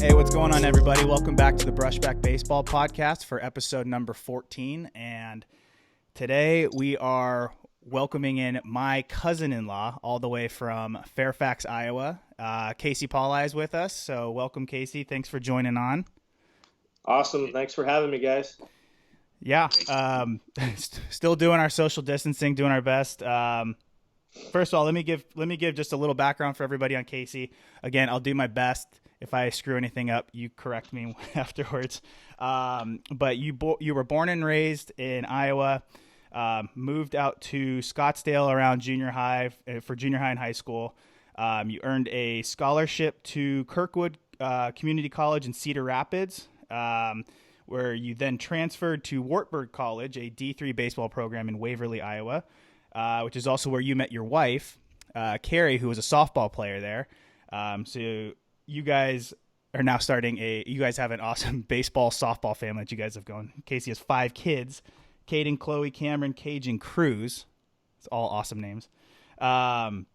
Hey, what's going on, everybody? Welcome back to the Brushback Baseball Podcast for episode number 14. And today we are welcoming in my cousin-in-law all the way from Fairfax, Iowa. Casey Pauli is with us. So welcome, Casey. Thanks for joining on. Awesome. Thanks for having me, guys. Yeah. Still doing our social distancing, doing our best. First of all, let me give just a little background for everybody on Casey. Again, I'll do my best. If I screw anything up, you correct me afterwards. But you were born and raised in Iowa, moved out to Scottsdale around junior high for junior high and high school. You earned a scholarship to Kirkwood Community College in Cedar Rapids, where you then transferred to Wartburg College, a D3 baseball program in Waverly, Iowa, which is also where you met your wife, Cari, who was a softball player there. So you guys are now you guys have an awesome baseball, softball family that you guys have going. Casey has 5 kids, Caden, Chloe, Cameron, Cage, and Cruz. It's all awesome names. And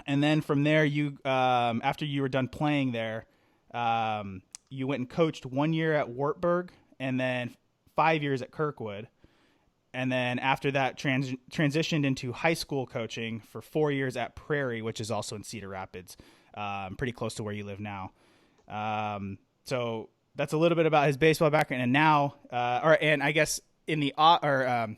then from there, you after you were done playing there, you went and coached 1 year at Wartburg and then 5 years at Kirkwood. And then after that, transitioned into high school coaching for 4 years at Prairie, which is also in Cedar Rapids, pretty close to where you live now. So that's a little bit about his baseball background. And now, and I guess I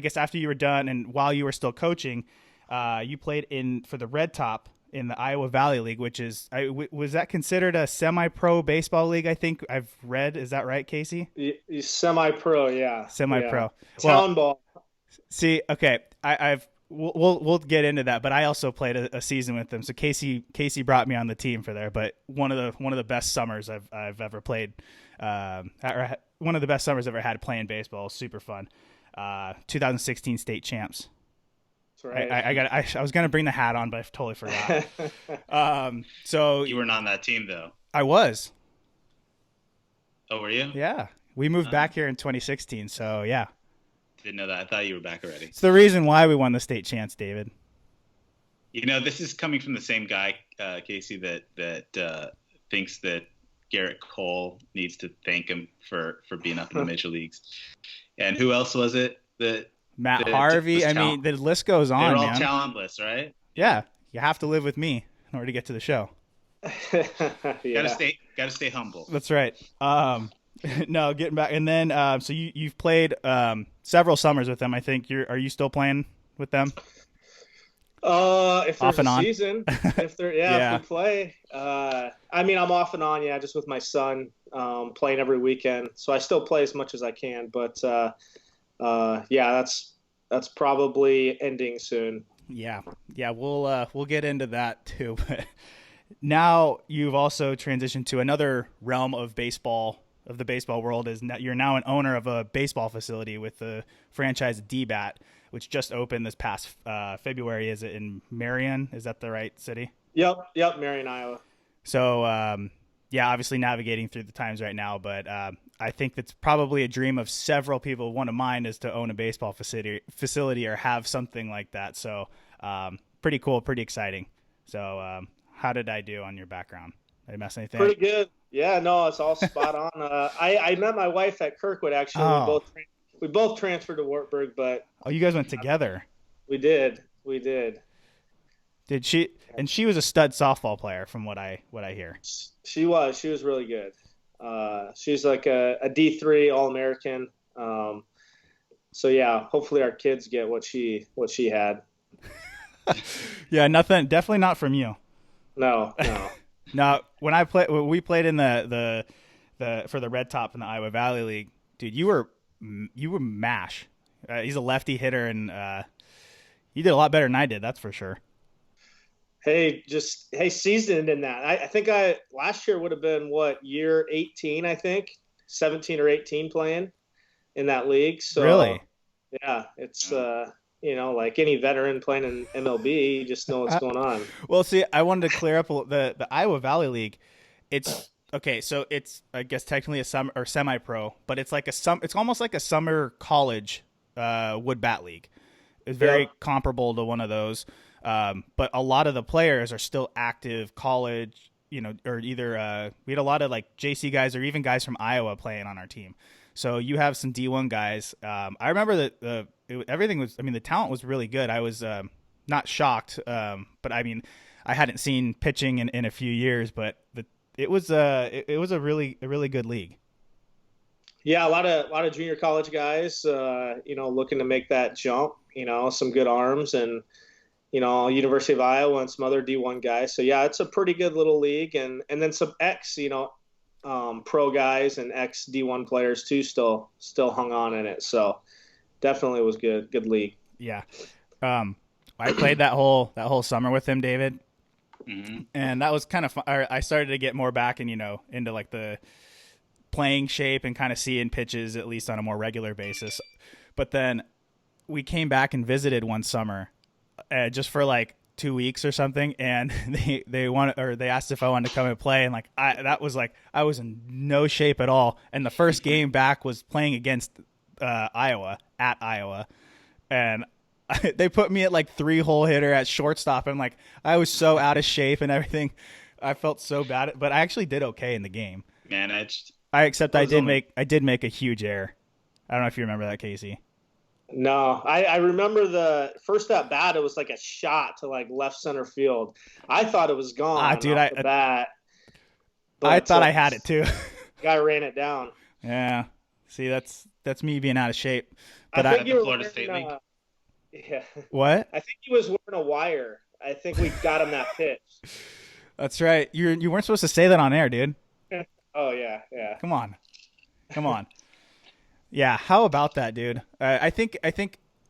guess after you were done and while you were still coaching, you played for the Red Top in the Iowa Valley League, which is, was that considered a semi-pro baseball league? I think I've read. Is that right, Casey? Semi-pro, yeah. Semi-pro. Yeah. Town ball. See, okay, we'll get into that, but I also played a season with them. So Casey brought me on the team for there. But one of the best summers I've ever played, or one of the best summers I've ever had playing baseball. Super fun. 2016 state champs. Right. I was gonna bring the hat on, but I totally forgot. So you weren't on that team though. I was. Oh, were you? Yeah, we moved back here in 2016. So yeah. Didn't know that. I thought you were back already. It's the reason why we won the state champs, David. You know, this is coming from the same guy, Casey, that thinks that Garrett Cole needs to thank him for being up in the major leagues. And who else was it that? Matt Harvey. I mean, the list goes on. They're all man. talentless, right? Yeah, you have to live with me in order to get to the show. Yeah. Gotta stay humble. That's right. No, getting back, and then so you've played several summers with them. I think are you still playing with them? If there's off and a on. season, if we play. I mean, I'm off and on, just with my son, playing every weekend. So I still play as much as I can, but that's probably ending soon. Yeah, we'll get into that too. But now you've also transitioned to another realm of baseball, of the baseball world. You're now an owner of a baseball facility with the franchise DBAT, which just opened this past February. Is it in Marion? Is that the right city? Yep, Marion, Iowa. So obviously navigating through the times right now, but I think that's probably a dream of several people. One of mine is to own a baseball facility or have something like that. So pretty cool, pretty exciting. So how did I do on your background? Did I mess anything? Pretty good. Yeah, no, it's all spot on. I met my wife at Kirkwood, actually. Oh. We both transferred to Wartburg, but you guys went together. We did. Did she? And she was a stud softball player, from what I hear. She was really good. She's like a D3 All-American. So yeah, hopefully our kids get what she had. Yeah, nothing. Definitely not from you. No. No, when we played in the for the Red Top in the Iowa Valley League, dude, you were mash. He's a lefty hitter, and you did a lot better than I did. That's for sure. Hey, seasoned in that. I think last year would have been year 18, I think, 17 or 18 playing in that league. So really, yeah, it's like any veteran playing in MLB, you just know what's going on. Well, see, I wanted to clear up the Iowa Valley League. It's okay, so it's, I guess, technically a summer or semi-pro, but it's like it's almost like a summer college wood bat league. It's very comparable to one of those. But a lot of the players are still active college or either we had a lot of like JC guys or even guys from Iowa playing on our team. So you have some D1 guys. I remember that everything was, I mean, the talent was really good. I was not shocked, but I mean, I hadn't seen pitching in a few years, but it was a really good league. Yeah, a lot of junior college guys, looking to make that jump. Some good arms, and University of Iowa and some other D1 guys. So yeah, it's a pretty good little league, and then some pro guys and ex D1 players too still hung on in it. So definitely was good league. Yeah, I played that whole summer with him, David, and that was kind of fun. I started to get more back and into like the playing shape and kind of seeing pitches at least on a more regular basis. But then we came back and visited one summer, just for like 2 weeks or something, and they asked if I wanted to come and play, and I was in no shape at all. And the first game back was playing against Iowa at Iowa, and they put me at like 3-hole hitter at shortstop, and like I was so out of shape and everything. I felt so bad, but I actually did okay in the game. Managed. I did make a huge error. I don't know if you remember that, Casey. No, I remember the first at bat. It was like a shot to like left center field. I thought it was gone. Dude, off the bat. I thought I had it too. Guy ran it down. Yeah. See, that's me being out of shape. But I think you were Florida State League. Yeah. What? I think he was wearing a wire. I think we got him that pitch. That's right. You weren't supposed to say that on air, dude. Oh yeah. Come on. Yeah, how about that, dude? I think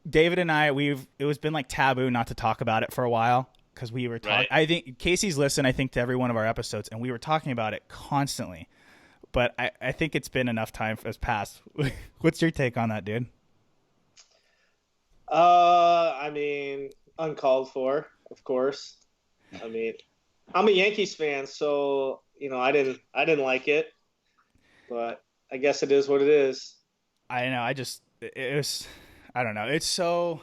David and I, it was been like taboo not to talk about it for a while because we were talking. Right. I think Casey's listened, I think, to every one of our episodes, and we were talking about it constantly. But I think it's been enough time has passed. What's your take on that, dude? I mean, uncalled for, of course. I mean, I'm a Yankees fan, so I didn't like it, but I guess it is what it is. I know. It was, I don't know. It's so,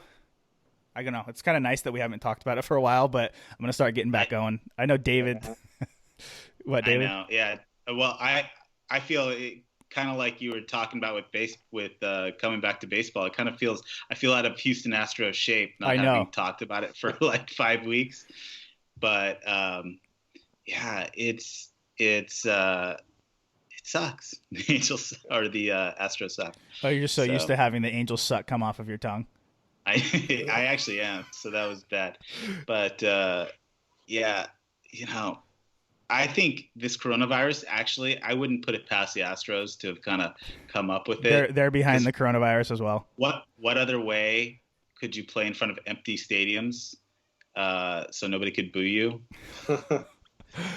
I don't know. It's kind of nice that we haven't talked about it for a while, but I'm going to start getting back going. I know David. What, David? I know. Yeah. Well, I feel kind of like you were talking about with coming back to baseball. It kind of I feel out of Houston Astros shape, not having talked about it for like 5 weeks. But yeah, it sucks. The Angels or the Astros suck. Oh, you're just so used to having the Angels suck come off of your tongue. I actually am. So that was bad. But yeah, I think this coronavirus, actually, I wouldn't put it past the Astros to have kind of come up with it. They're behind the coronavirus as well. What other way could you play in front of empty stadiums so nobody could boo you?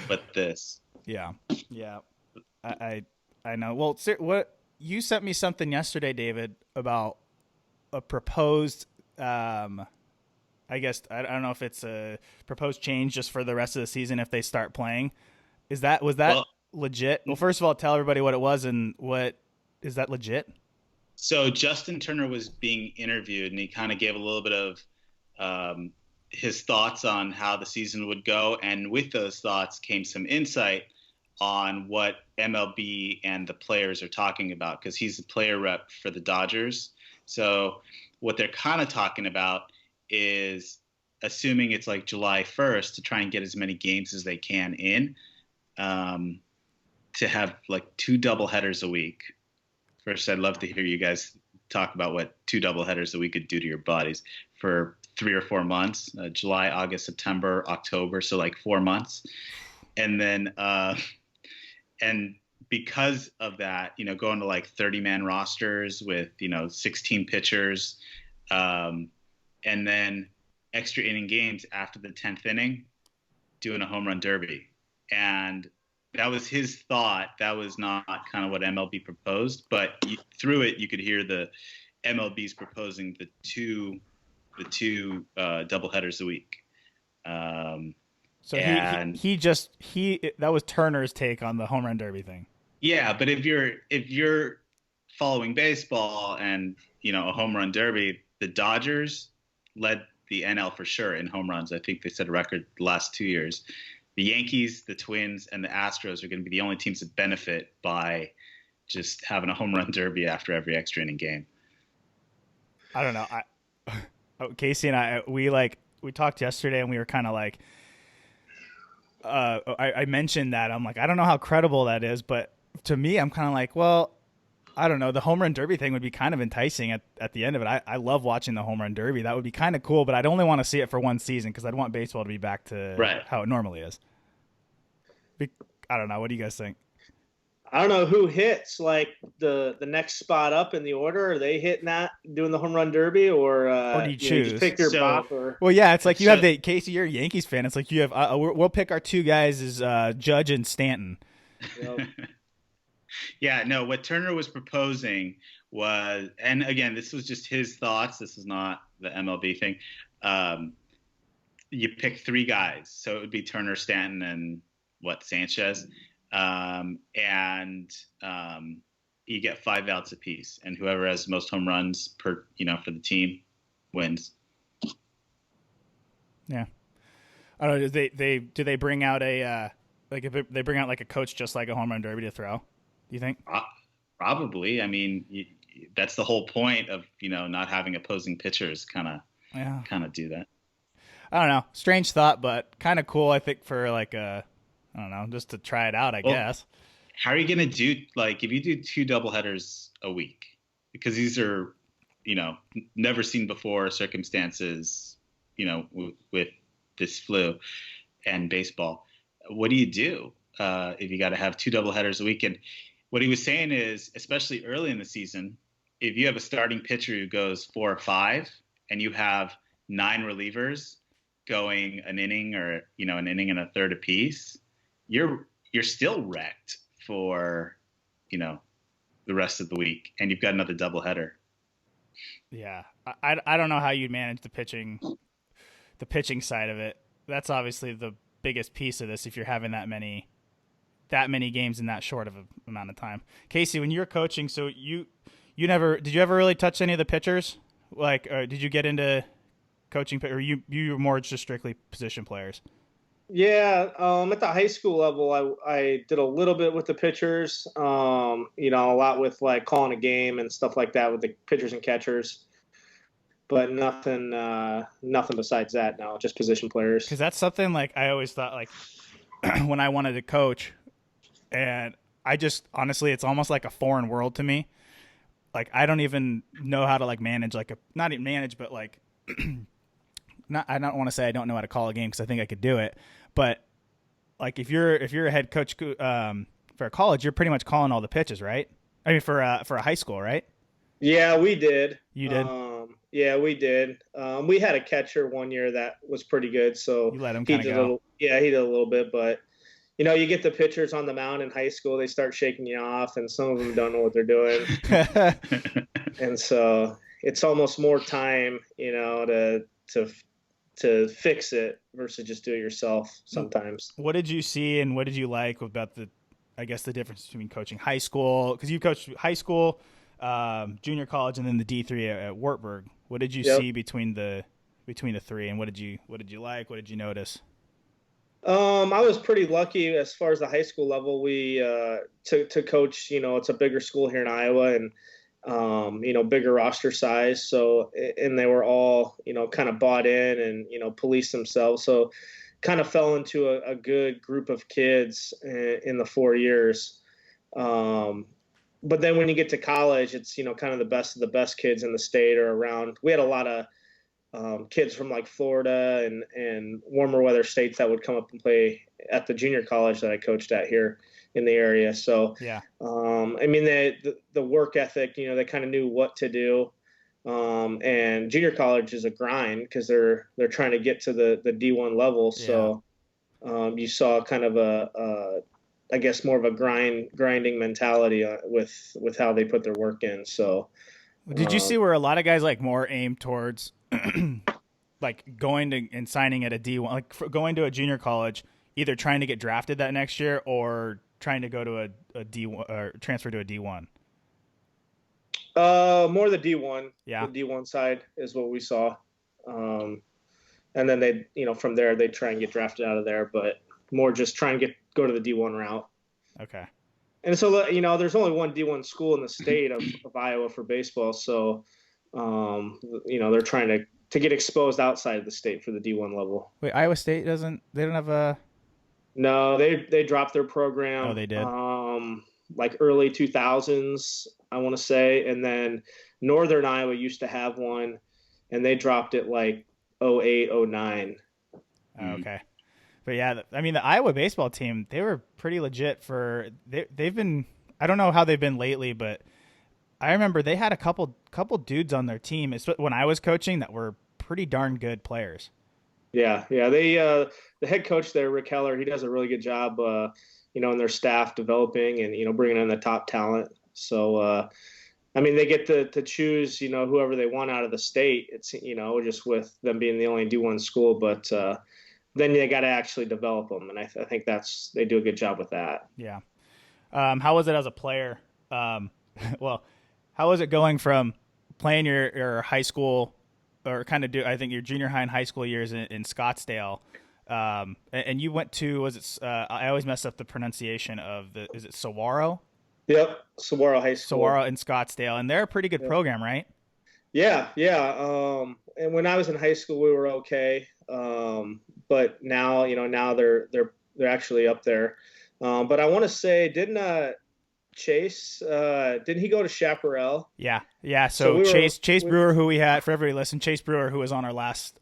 But this. Yeah. I know. Well, what you sent me something yesterday, David, about a proposed. I guess I don't know if it's a proposed change just for the rest of the season if they start playing. Was that legit? Well, first of all, tell everybody what it was and what is that legit? So Justin Turner was being interviewed, and he kind of gave a little bit of his thoughts on how the season would go, and with those thoughts came some insight on what MLB and the players are talking about, because he's the player rep for the Dodgers. So what they're kind of talking about is assuming it's like July 1st to try and get as many games as they can in, to have like 2 doubleheaders a week. First, I'd love to hear you guys talk about what 2 doubleheaders a week could do to your bodies for 3 or 4 months, July, August, September, October. So like 4 months. And then, and because of that, going to like 30-man rosters with, 16 pitchers, and then extra inning games after the 10th inning, doing a home run derby. And that was his thought. That was not kind of what MLB proposed, but through it, you could hear the MLB's proposing the two doubleheaders a week. So that was Turner's take on the home run derby thing. Yeah, but if you're following baseball and a home run derby, the Dodgers led the NL for sure in home runs. I think they set a record the last 2 years the Yankees, the Twins, and the Astros are going to be the only teams that benefit by just having a home run derby after every extra inning game. I don't know. Casey and I, we talked yesterday, and we were kind of like, I mentioned that. I'm like, I don't know how credible that is, but to me, I'm kind of like, well, I don't know. The home run derby thing would be kind of enticing at the end of it. I love watching the home run derby. That would be kind of cool, but I'd only want to see it for one season because I'd want baseball to be back to how it normally is. I don't know. What do you guys think? I don't know who hits like the next spot up in the order. Are they hitting that, doing the home run derby, or do you choose? You just pick your bop? Well, yeah, it's like you have Casey. You're a Yankees fan. It's like you have. We'll pick our two guys as Judge and Stanton. Yep. Yeah, no, what Turner was proposing was, and again, this was just his thoughts. This is not the MLB thing. You pick three guys. So it would be Turner, Stanton, and Sanchez. You get 5 outs apiece, and whoever has most home runs for the team wins. Yeah. I don't know. Do they bring out if they bring out like a coach just like a home run derby to throw? Do you think? Probably. I mean, that's the whole point of not having opposing pitchers kind of do that. I don't know. Strange thought, but kind of cool. I think for like I don't know, just to try it out. I guess. How are you gonna do if you do 2 doubleheaders a week? Because these are never seen before circumstances. With this flu and baseball, what do you do if you got to have 2 doubleheaders a week? And what he was saying is, especially early in the season, if you have a starting pitcher who goes 4 or 5 and you have 9 relievers going an inning or, an inning and a third apiece, you're still wrecked for, the rest of the week. And you've got another doubleheader. Yeah. I don't know how you'd manage the pitching side of it. That's obviously the biggest piece of this if you're having that many games in that short of an amount of time. Casey, when you were coaching, so did you ever really touch any of the pitchers? Did you get into coaching, or you were more just strictly position players? Yeah, at the high school level, I did a little bit with the pitchers, a lot with like calling a game and stuff like that with the pitchers and catchers, but nothing besides that. No, just position players. Because that's something like I always thought like when I wanted to coach. And I just, honestly, it's almost like a foreign world to me. Like, I don't even know how to like manage, not even manage, but like, I don't want to say I don't know how to call a game because I think I could do it. But like, if you're a head coach for a college, you're pretty much calling all the pitches, right? I mean, for a high school, right? Yeah, we did. You did? Yeah, we did. We had a catcher one year that was pretty good. So you let him kind of go. He did a little bit, but you get the pitchers on the mound in high school, they start shaking you off, and some of them don't know what they're doing. And so it's almost more time, to fix it versus just do it yourself sometimes. What did you see and what did you like about the difference between coaching high school? Because you coached high school, junior college, and then the D3 at Wartburg. What did you see between the three, and what did you like? What did you notice? I was pretty lucky as far as the high school level. We to coach. It's a bigger school here in Iowa, and bigger roster size. So, and they were all kind of bought in and policed themselves. So, kind of fell into a good group of kids in the 4 years. But then when you get to college, it's kind of the best of the best kids in the state are around. We had a lot of kids from like Florida and warmer weather states that would come up and play at the junior college that I coached at here in the area. So, yeah. I mean, the work ethic, they kind of knew what to do. And junior college is a grind because they're trying to get to the D1 level. So, you saw kind of I guess more of a grinding mentality with how they put their work in. So, did you see where a lot of guys like more aim towards like going to and signing at a D1, like going to a junior college, either trying to get drafted that next year or trying to go to a D1 or transfer to a D1? More the D1. Yeah. The D1 side is what we saw. And then they, from there, they try and get drafted out of there. But more just trying to go to the D1 route. Okay. And so, there's only one D1 school in the state of Iowa for baseball. So, they're trying to get exposed outside of the state for the D1 level. Wait, Iowa State they don't have a. No, they dropped their program. Oh, they did. Like early 2000s, I want to say. And then Northern Iowa used to have one, and they dropped it like 08, 09. Okay. But yeah, I mean, the Iowa baseball team, they were pretty legit they've been, I don't know how they've been lately, but I remember they had a couple dudes on their team when I was coaching that were pretty darn good players. Yeah. They, the head coach there, Rick Heller, he does a really good job, in their staff developing and, bringing in the top talent. So, I mean, they get to choose, whoever they want out of the state. It's, just with them being the only D1 school, but, then they got to actually develop them. And I think they do a good job with that. Yeah. How was it as a player? Well, how was it going from playing your high school or I think your junior high and high school years in Scottsdale? And you went to, I always mess up the pronunciation of is it Saguaro? Yep. Saguaro High School. Saguaro in Scottsdale. And they're a pretty good program, right? Yeah. And when I was in high school, we were okay. But now, now they're actually up there. But I want to say, didn't he go to Chaparral? Yeah. So Chase Brewer, who we had for everybody listen, Chase Brewer, who was on our last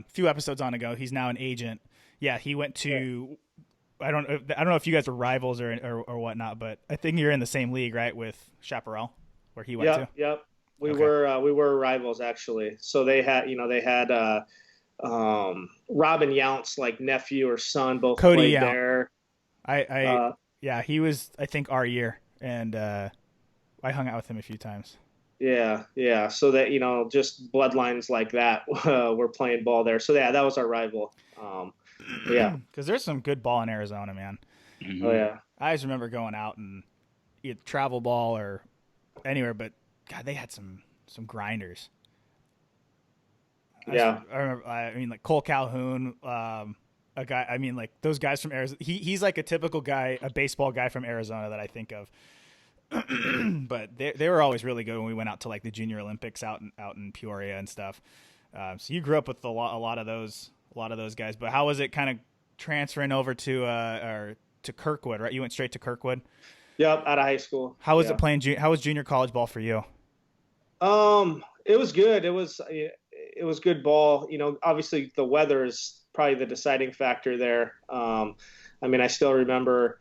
few episodes on ago, he's now an agent. Yeah, he went to. I don't know if you guys are rivals or whatnot, but I think you're in the same league, right, with Chaparral, where he went to. Yep. We were rivals actually. So they had Robin Yount's like nephew or son both Cody played Yount. there. He was I think our year, and I hung out with him a few times. Yeah. So that just bloodlines like that were playing ball there. So yeah, that was our rival. Yeah, because there's some good ball in Arizona, man. Mm-hmm. Oh yeah, I always remember going out and either travel ball or anywhere, but God, they had some grinders. Yeah, I remember. I mean, like Cole Calhoun, a guy. I mean, like those guys from Arizona. He's like a typical guy, a baseball guy from Arizona that I think of. But they were always really good when we went out to like the Junior Olympics out in Peoria and stuff. So you grew up with a lot of those guys. But how was it kind of transferring over to Kirkwood? Right, you went straight to Kirkwood. Yep, out of high school. How was it playing? How was junior college ball for you? It was good. It was good ball. Obviously the weather is probably the deciding factor there. I mean, I still remember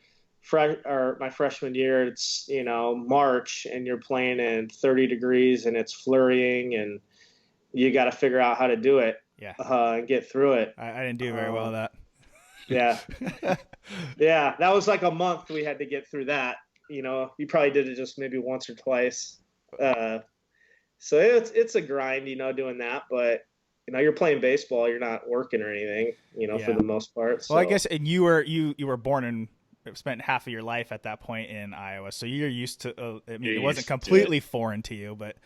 my freshman year. It's March, and you're playing in 30 degrees, and it's flurrying, and you got to figure out how to do it. Yeah. And get through it. I didn't do very well at that. Yeah. Yeah. That was like a month we had to get through that. You probably did it just maybe once or twice. So it's a grind, doing that, but you're playing baseball, you're not working or anything, for the most part. So. Well, I guess, and you were born and spent half of your life at that point in Iowa. So you're used to, it wasn't completely foreign to you, but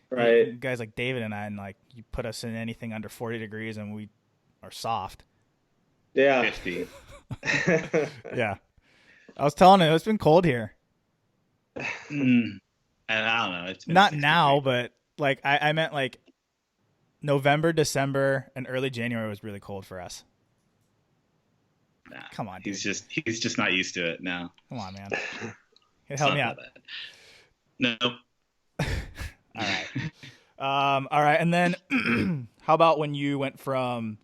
right. Guys like David and I, and like you put us in anything under 40 degrees and we are soft. Yeah. 50. Yeah. I was telling him it's been cold here. And I don't know. It's not now, but like I meant like November, December, and early January was really cold for us. Nah, come on, dude. He's just not used to it now. Come on, man. Help me out. No. All right. All right. And then how about when you went from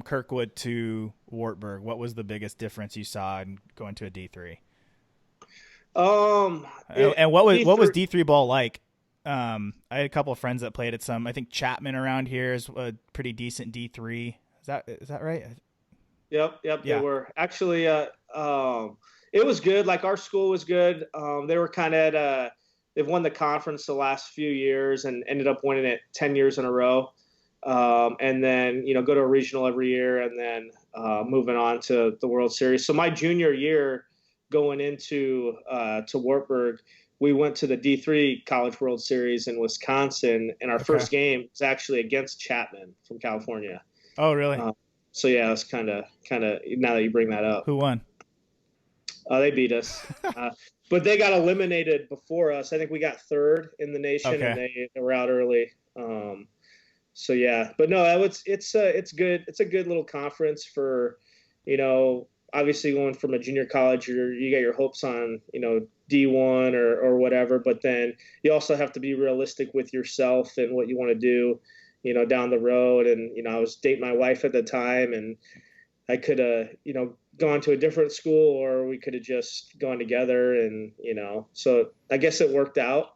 Kirkwood to Wartburg? What was the biggest difference you saw in going to a D3? And what was D3 ball like? I had a couple of friends that played at some. I think Chapman around here is a pretty decent D3. Is that right? Yep. Yeah. They were actually. It was good. Like our school was good. They were kind of they've won the conference the last few years and ended up winning it 10 years in a row. And then go to a regional every year, and then moving on to the World Series. So my junior year, going into to Wartburg, we went to the D3 College World Series in Wisconsin, and our first game was actually against Chapman from California. Oh, really? So yeah, it's kind of now that you bring that up. Who won? They beat us, but they got eliminated before us. I think we got third in the nation, and Okay. they were out early. So yeah, but no, it's good. It's a good little conference for, obviously going from a junior college, you got your hopes on, D1 or whatever, but then you also have to be realistic with yourself and what you want to do, down the road. And, I was dating my wife at the time, and I could have, gone to a different school, or we could have just gone together. And, so I guess it worked out,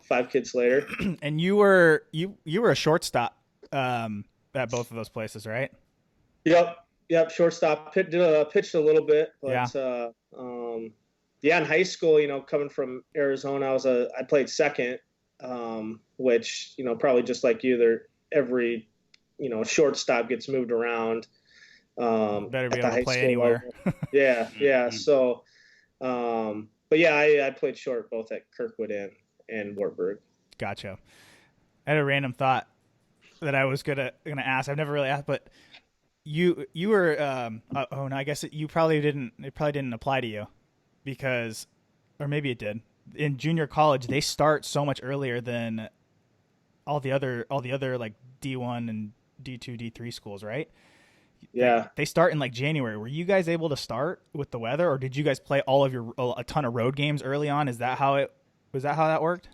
5 kids later. And you were a shortstop at both of those places, right? Yep. Shortstop. Pitched a little bit, but in high school, coming from Arizona, I played second, which, probably just like you, every, shortstop gets moved around. Better be able to play anywhere. Yeah. So, but yeah, I played short both at Kirkwood and Wartburg. Gotcha. I had a random thought that I was gonna ask. I've never really asked, but you were no, I guess it probably didn't apply to you, because, or maybe it did. In junior college, they start so much earlier than all the other like D1 and D2, D3 schools, right? Yeah. They start in like January. Were you guys able to start with the weather, or did you guys play a ton of road games early on? Was that how that worked?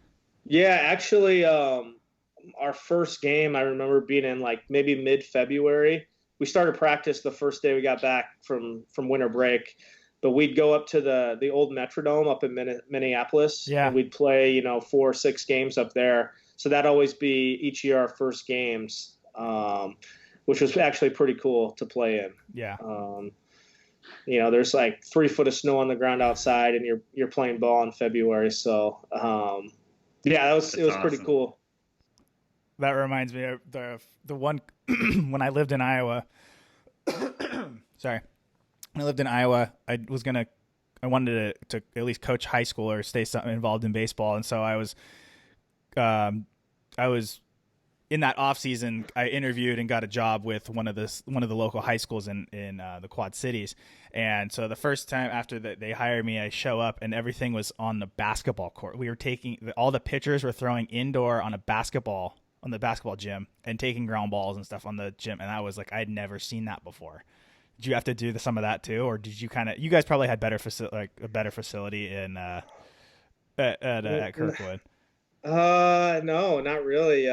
Yeah, actually, our first game, I remember being in like maybe mid-February. We started practice the first day we got back from winter break, but we'd go up to the old Metrodome up in Minneapolis. Yeah. And we'd play, 4 or 6 games up there. So that'd always be each year our first games, which was actually pretty cool to play in. Yeah. There's like 3 foot of snow on the ground outside, and you're playing ball in February. So, it was awesome. Pretty cool. That reminds me of the one when I lived in Iowa. Sorry. When I lived in Iowa, I wanted to at least coach high school or stay involved in baseball. And so I was in that off season, I interviewed and got a job with one of the local high schools in the Quad Cities. And so the first time after they hired me, I show up and everything was on the basketball court. We were all the pitchers were throwing indoor on the basketball gym and taking ground balls and stuff on the gym. And I was like, I'd never seen that before. Did you have to do some of that too? Or did you you guys probably had a better facility at Kirkwood? No, not really.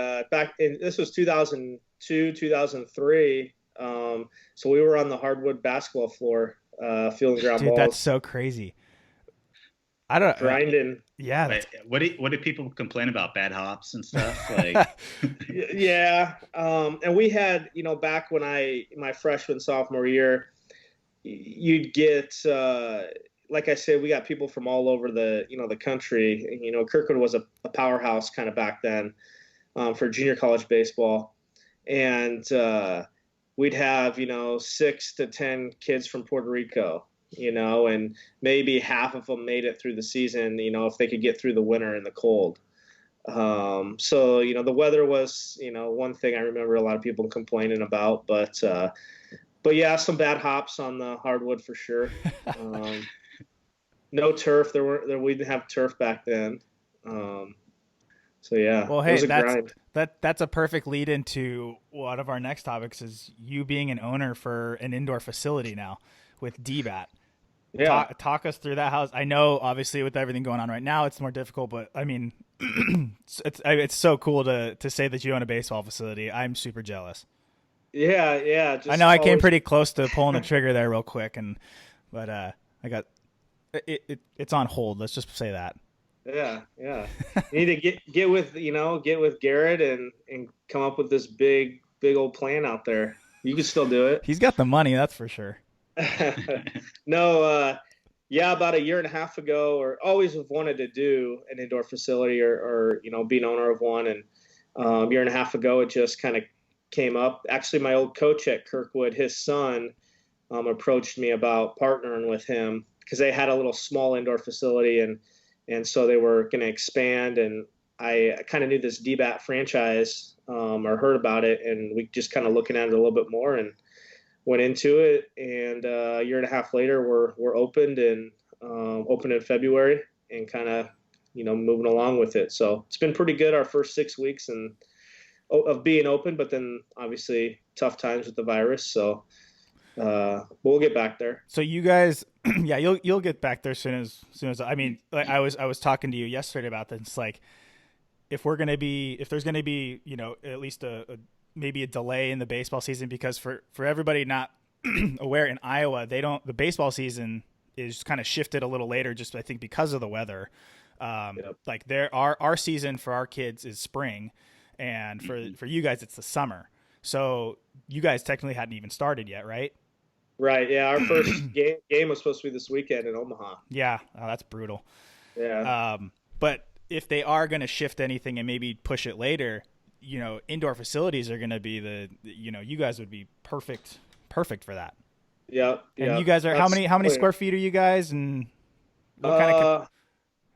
This was 2002, 2003. So we were on the hardwood basketball floor, fielding ground balls. Dude, that's so crazy. I don't grinding. Yeah. What did people complain about? Bad hops and stuff? Like, yeah. And we had, back when my freshman, sophomore year, you'd get, like I said, we got people from all over the country. Kirkwood was a powerhouse kind of back then, for junior college baseball. And, we'd have, 6 to 10 kids from Puerto Rico, and maybe half of them made it through the season, if they could get through the winter and the cold. So, the weather was, one thing I remember a lot of people complaining about, but yeah, some bad hops on the hardwood for sure. No turf. We didn't have turf back then. So yeah, well, it hey, was a grind. That's a perfect lead into one of our next topics, is you being an owner for an indoor facility now with DBAT. Yeah. Talk us through that house. I know obviously with everything going on right now, it's more difficult, but I mean, it's so cool to say that you own a baseball facility. I'm super jealous. Yeah. I know I came pretty close to pulling the trigger there real quick, but I got it's on hold. Let's just say that. Yeah. You need to get with Garrett and come up with this big old plan out there. You can still do it. He's got the money, that's for sure. No, about a year and a half ago, or always have wanted to do an indoor facility or be an owner of one. And a year and a half ago, it just kind of came up. Actually, my old coach at Kirkwood, his son, approached me about partnering with him because they had a little small indoor facility, and so they were going to expand. And I kind of knew this DBAT franchise, or heard about it, and we just kind of looking at it a little bit more. And went into it, and a year and a half later, we're opened and opened in February, and kind of moving along with it. So it's been pretty good our first 6 weeks of being open, but then obviously tough times with the virus. So we'll get back there. So you guys, yeah, you'll get back there as soon as I mean, like I was talking to you yesterday about this. It's like if there's gonna be at least maybe a delay in the baseball season, because for everybody not aware, in Iowa the baseball season is kind of shifted a little later, just I think because of the weather. Yep. Like our season for our kids is spring, and for you guys it's the summer. So you guys technically hadn't even started yet, right? Right. Yeah. Our first game was supposed to be this weekend in Omaha. Yeah. Oh, that's brutal. Yeah. But if they are going to shift anything and maybe push it later, indoor facilities are going to be you guys would be perfect for that. Yeah. And you guys are, how many square feet are you guys, and what kind of,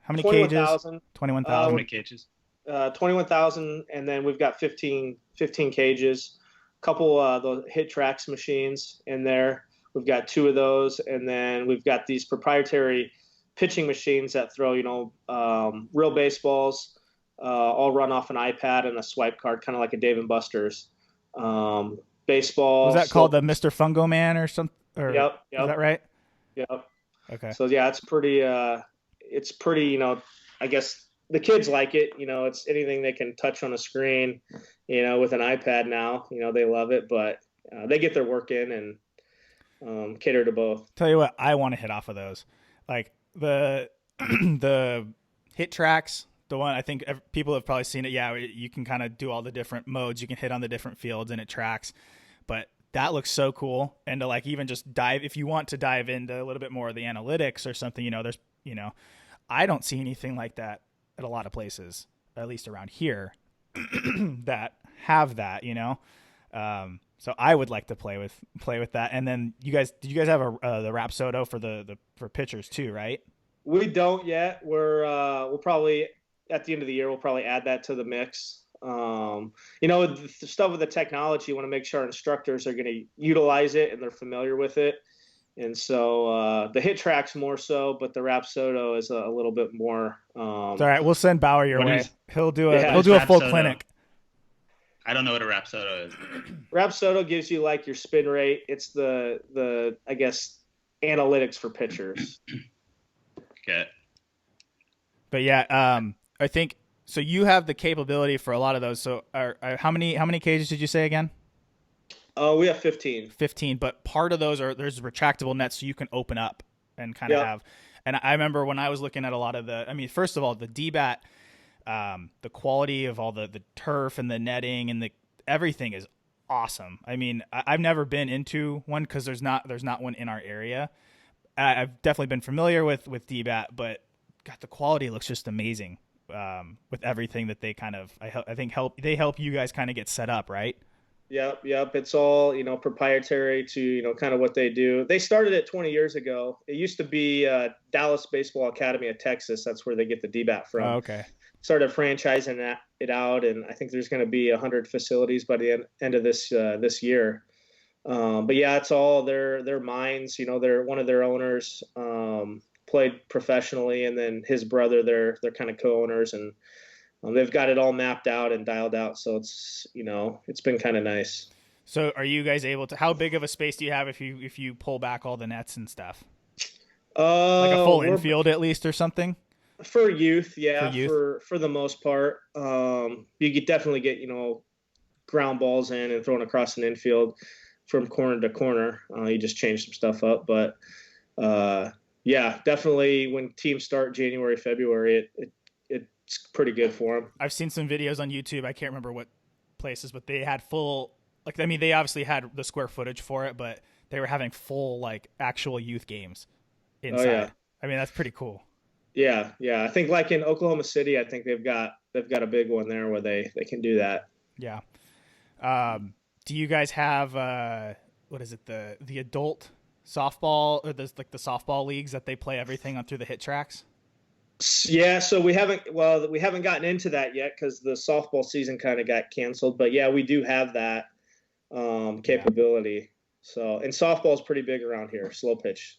how many 21,000. 21,000. How many cages? 21,000, and then we've got 15 cages, a couple those hit tracks machines in there. We've got 2 of those, and then we've got these proprietary pitching machines that throw real baseballs, all run off an iPad and a swipe card, kind of like a Dave & Buster's baseball. Was that called the Mr. Fungo Man or something? Yep. Is that right? Yep. Okay. So yeah, it's pretty. I guess the kids like it. It's anything they can touch on a screen. With an iPad now, they love it. But they get their work in and cater to both. Tell you what, I want to hit off of those, like the the hit tracks. The one, I think people have probably seen it. Yeah, you can kind of do all the different modes. You can hit on the different fields and it tracks. But that looks so cool. And to like even just if you want to dive into a little bit more of the analytics or something, there's, I don't see anything like that at a lot of places, at least around here, that have that, so I would like to play with that. And then did you guys have the Rapsodo for pitchers too, right? We don't yet. We'll probably at the end of the year, we'll probably add that to the mix. The stuff with the technology, you want to make sure our instructors are going to utilize it and they're familiar with it. And so the hit tracks more so, but the Rapsodo is a little bit more. All right, we'll send Bauer your way. He'll do a full Rapsodo? clinic. I don't know what a Rapsodo is. Rapsodo gives you like your spin rate. It's the I guess analytics for pitchers. Okay. But yeah, I think so. You have the capability for a lot of those. So, how many cages did you say again? We have 15. 15, but part of those there's retractable nets, so you can open up and kind of have. And I remember when I was looking at a lot of first of all, the DBAT, the quality of all the turf and the netting and everything is awesome. I've never been into one because there's not one in our area. I've definitely been familiar with DBAT, but God, the quality looks just amazing with everything that they kind of I think help you guys kind of get set up, right? Yep. It's all, proprietary to, kind of what they do. They started it 20 years ago. It used to be Dallas Baseball Academy of Texas. That's where they get the DBAT from. Oh, okay. Started franchising it out, and I think there's going to be 100 facilities by the end of this year. But yeah, it's all their minds. They're one of their owners played professionally, and then his brother, they're kind of co-owners, and they've got it all mapped out and dialed out. So it's it's been kind of nice. So are you guys able to? How big of a space do you have if you pull back all the nets and stuff? Like a full infield at least or something. For youth, yeah. For the most part, you could definitely get ground balls in and thrown across an infield from corner to corner. You just change some stuff up, but yeah, definitely when teams start January, February, it's pretty good for them. I've seen some videos on YouTube. I can't remember what places, but they had full, they obviously had the square footage for it, but they were having full, actual youth games inside. Oh, yeah. That's pretty cool. Yeah. I think in Oklahoma City, I think they've got a big one there where they can do that. Yeah. Do you guys have, what is it? The adult softball, or the softball leagues that they play everything on through the hit tracks? Yeah, so we haven't gotten into that yet because the softball season kind of got canceled. But yeah, we do have that capability. So, and softball is pretty big around here, slow pitch.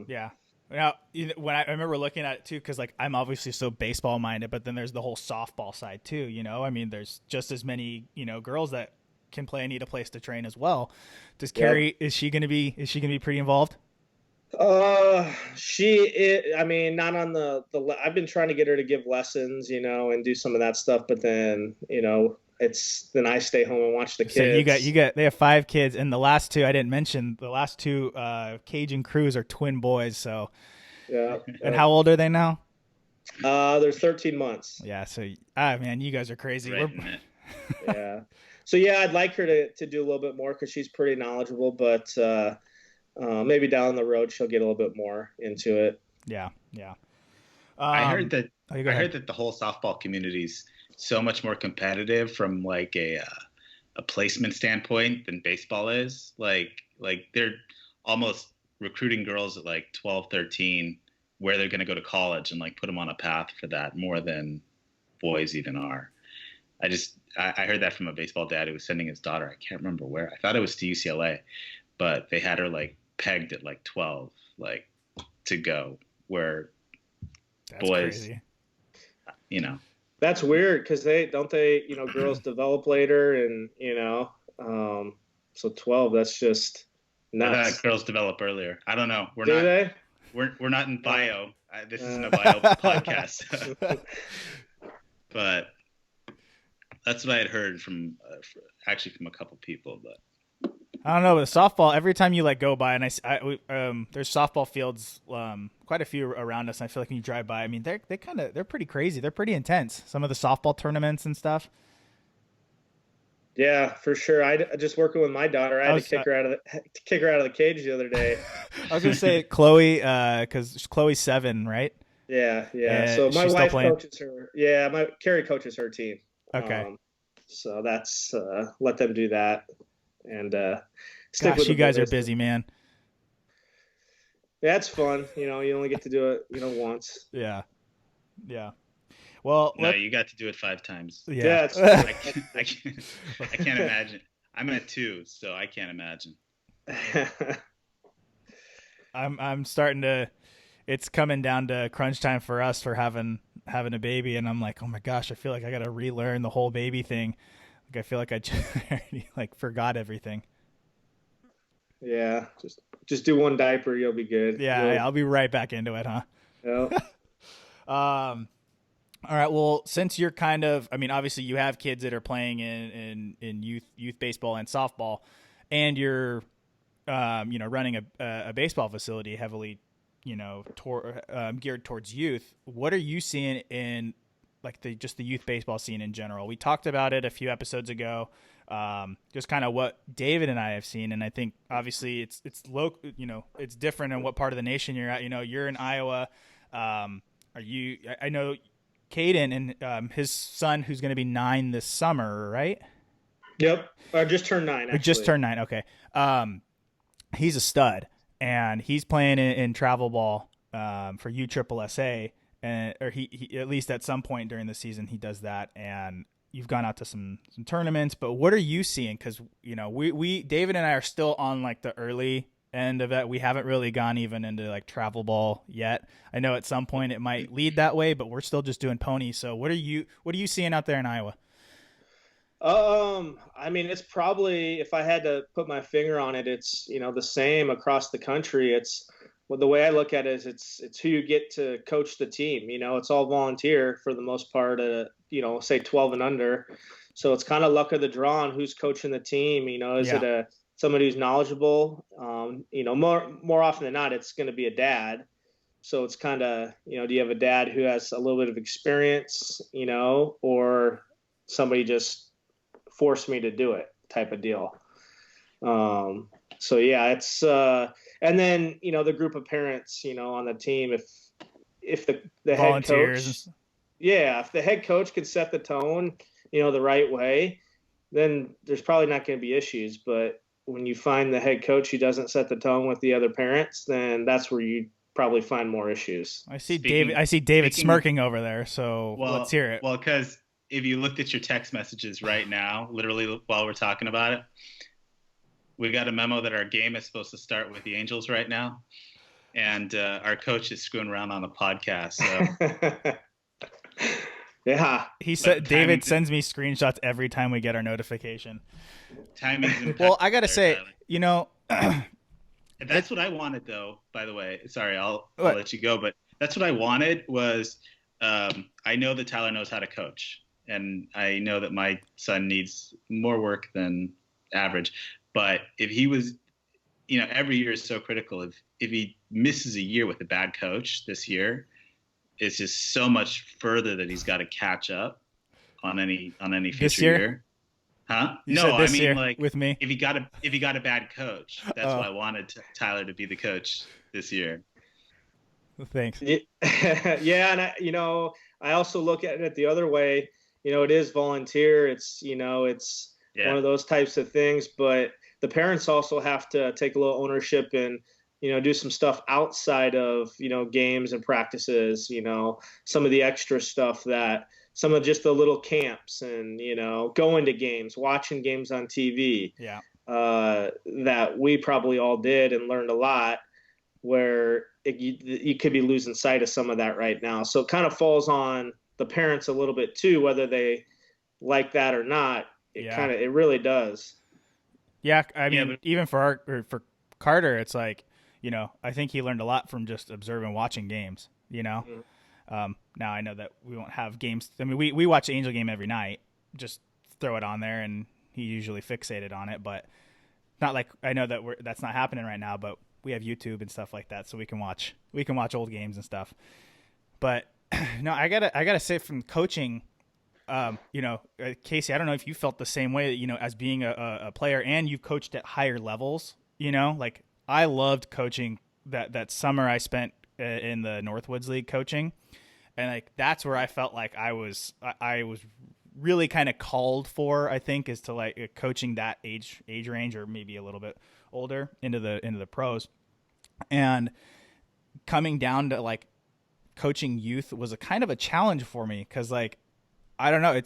Yeah. Now, when I remember looking at it too, because like I'm obviously so baseball minded, but then there's the whole softball side too. You know, I mean, there's just as many girls that can play and need a place to train as well. Does Cari is she gonna be pretty involved? I mean, not on the I've been trying to get her to give lessons, and do some of that stuff, but then then I stay home and watch the kids. So they have 5 kids, and the last 2 I didn't mention. The last 2 Cajun crews are twin boys. So yeah. And how old are they now? They're 13 months. Yeah. So man, you guys are crazy. Right. Yeah. So yeah, I'd like her to do a little bit more because she's pretty knowledgeable, but maybe down the road she'll get a little bit more into it. Yeah. Yeah. I heard that the whole softball community's so much more competitive from like a placement standpoint than baseball is. Like they're almost recruiting girls at like 12, 13, where they're going to go to college and like put them on a path for that more than boys even are. I heard that from a baseball dad who was sending his daughter. I can't remember where. I thought it was to UCLA, but they had her like pegged at like 12, like to go where That's boys, crazy. That's weird because girls develop later and, so 12, that's just nuts. Girls develop earlier. I don't know. Do they? We're not in bio. This isn't a bio podcast. But that's what I had heard from a couple people. But I don't know, with softball, every time you like go by, and there's softball fields, quite a few around us. And I feel like when you drive by, I mean, they're pretty crazy. They're pretty intense. Some of the softball tournaments and stuff. Yeah, for sure. I just working with my daughter. I had to kick her out of the cage the other day. I was gonna say Chloe, because Chloe's 7, right? Yeah. So my wife coaches her. Yeah, Cari coaches her team. Okay. So that's let them do that. And gosh, you guys are busy, man. Yeah, it's fun. You only get to do it, once. Yeah. Well, you got to do it 5 times. Yeah. I can't imagine. I'm at 2, so I can't imagine. I'm starting to. It's coming down to crunch time for us for having a baby, and I'm like, oh my gosh, I feel like I got to relearn the whole baby thing. Like I feel like I already forgot everything. Yeah, just do one diaper, you'll be good. Yeah, I'll be right back into it, huh? Yeah. All right. Well, since you're obviously you have kids that are playing in youth baseball and softball, and you're, running a baseball facility heavily, geared towards youth. What are you seeing in like the youth baseball scene in general? We talked about it a few episodes ago. Just kind of what David and I have seen. And I think obviously it's local, it's different in what part of the nation you're at. You're in Iowa. I know Caden and his son, who's going to be 9 this summer, right? Yep. Just turned 9. Actually. Just turned 9. Okay. He's a stud, and he's playing in travel ball for USSSA. Or he at least at some point during the season he does that, and you've gone out to some tournaments. But what are you seeing? Because we David and I are still on like the early end of it. We haven't really gone even into like travel ball yet. I know at some point it might lead that way, but we're still just doing pony. So what are you seeing out there in Iowa? I mean, it's probably, if I had to put my finger on it, it's the same across the country. Well, the way I look at it is it's who you get to coach the team. It's all volunteer for the most part, say 12 and under. So it's kind of luck of the draw on who's coaching the team. Is it somebody who's knowledgeable? More often than not, it's going to be a dad. So it's kind of, do you have a dad who has a little bit of experience, or somebody just forced me to do it type of deal. So yeah, it's, and then, the group of parents, on the team, if the head coach, if the head coach can set the tone, the right way, then there's probably not going to be issues. But when you find the head coach who doesn't set the tone with the other parents, then that's where you probably find more issues. I see David smirking over there. So let's hear it. Well, because if you looked at your text messages right now, literally while we're talking about it, we got a memo that our game is supposed to start with the Angels right now, and our coach is screwing around on a podcast. So Yeah. He said David sends me screenshots every time we get our notification. Timing's well, I gotta say, you know, that's what I wanted, though. By the way, sorry, I'll let you go, but that's what I wanted was I know that Tyler knows how to coach, and I know that my son needs more work than average. But if he was, you know, every year is so critical. If he misses a year with a bad coach this year, it's just so much further that he's got to catch up on any future year. Huh? You no, I mean year, like with me. If he got a bad coach, that's why I wanted Tyler to be the coach this year. Thanks. Yeah, and I also look at it the other way. You know, it is volunteer. It's one of those types of things, but the parents also have to take a little ownership and, you know, do some stuff outside of, you know, games and practices, you know, some of the extra stuff that some of just the little camps and, you know, going to games, watching games on TV. Yeah. That we probably all did and learned a lot, where you could be losing sight of some of that right now. So it kind of falls on the parents a little bit too, whether they like that or not. It really does. Yeah, I mean, even for Carter, it's like, you know, I think he learned a lot from just observing, watching games. You know, now I know that we won't have games. I mean, we watch the Angel game every night, just throw it on there, and he usually fixated on it. But not like I know that that's not happening right now. But we have YouTube and stuff like that, so we can watch old games and stuff. But no, I gotta say from coaching. You know, Casey, I don't know if you felt the same way, you know, as being a player and you've coached at higher levels, you know, like I loved coaching that summer I spent in the Northwoods League coaching. And like, that's where I felt like I was really kind of called for, I think, is to like coaching that age range or maybe a little bit older into the pros. And coming down to like coaching youth was a kind of a challenge for me. 'Cause like, I don't know.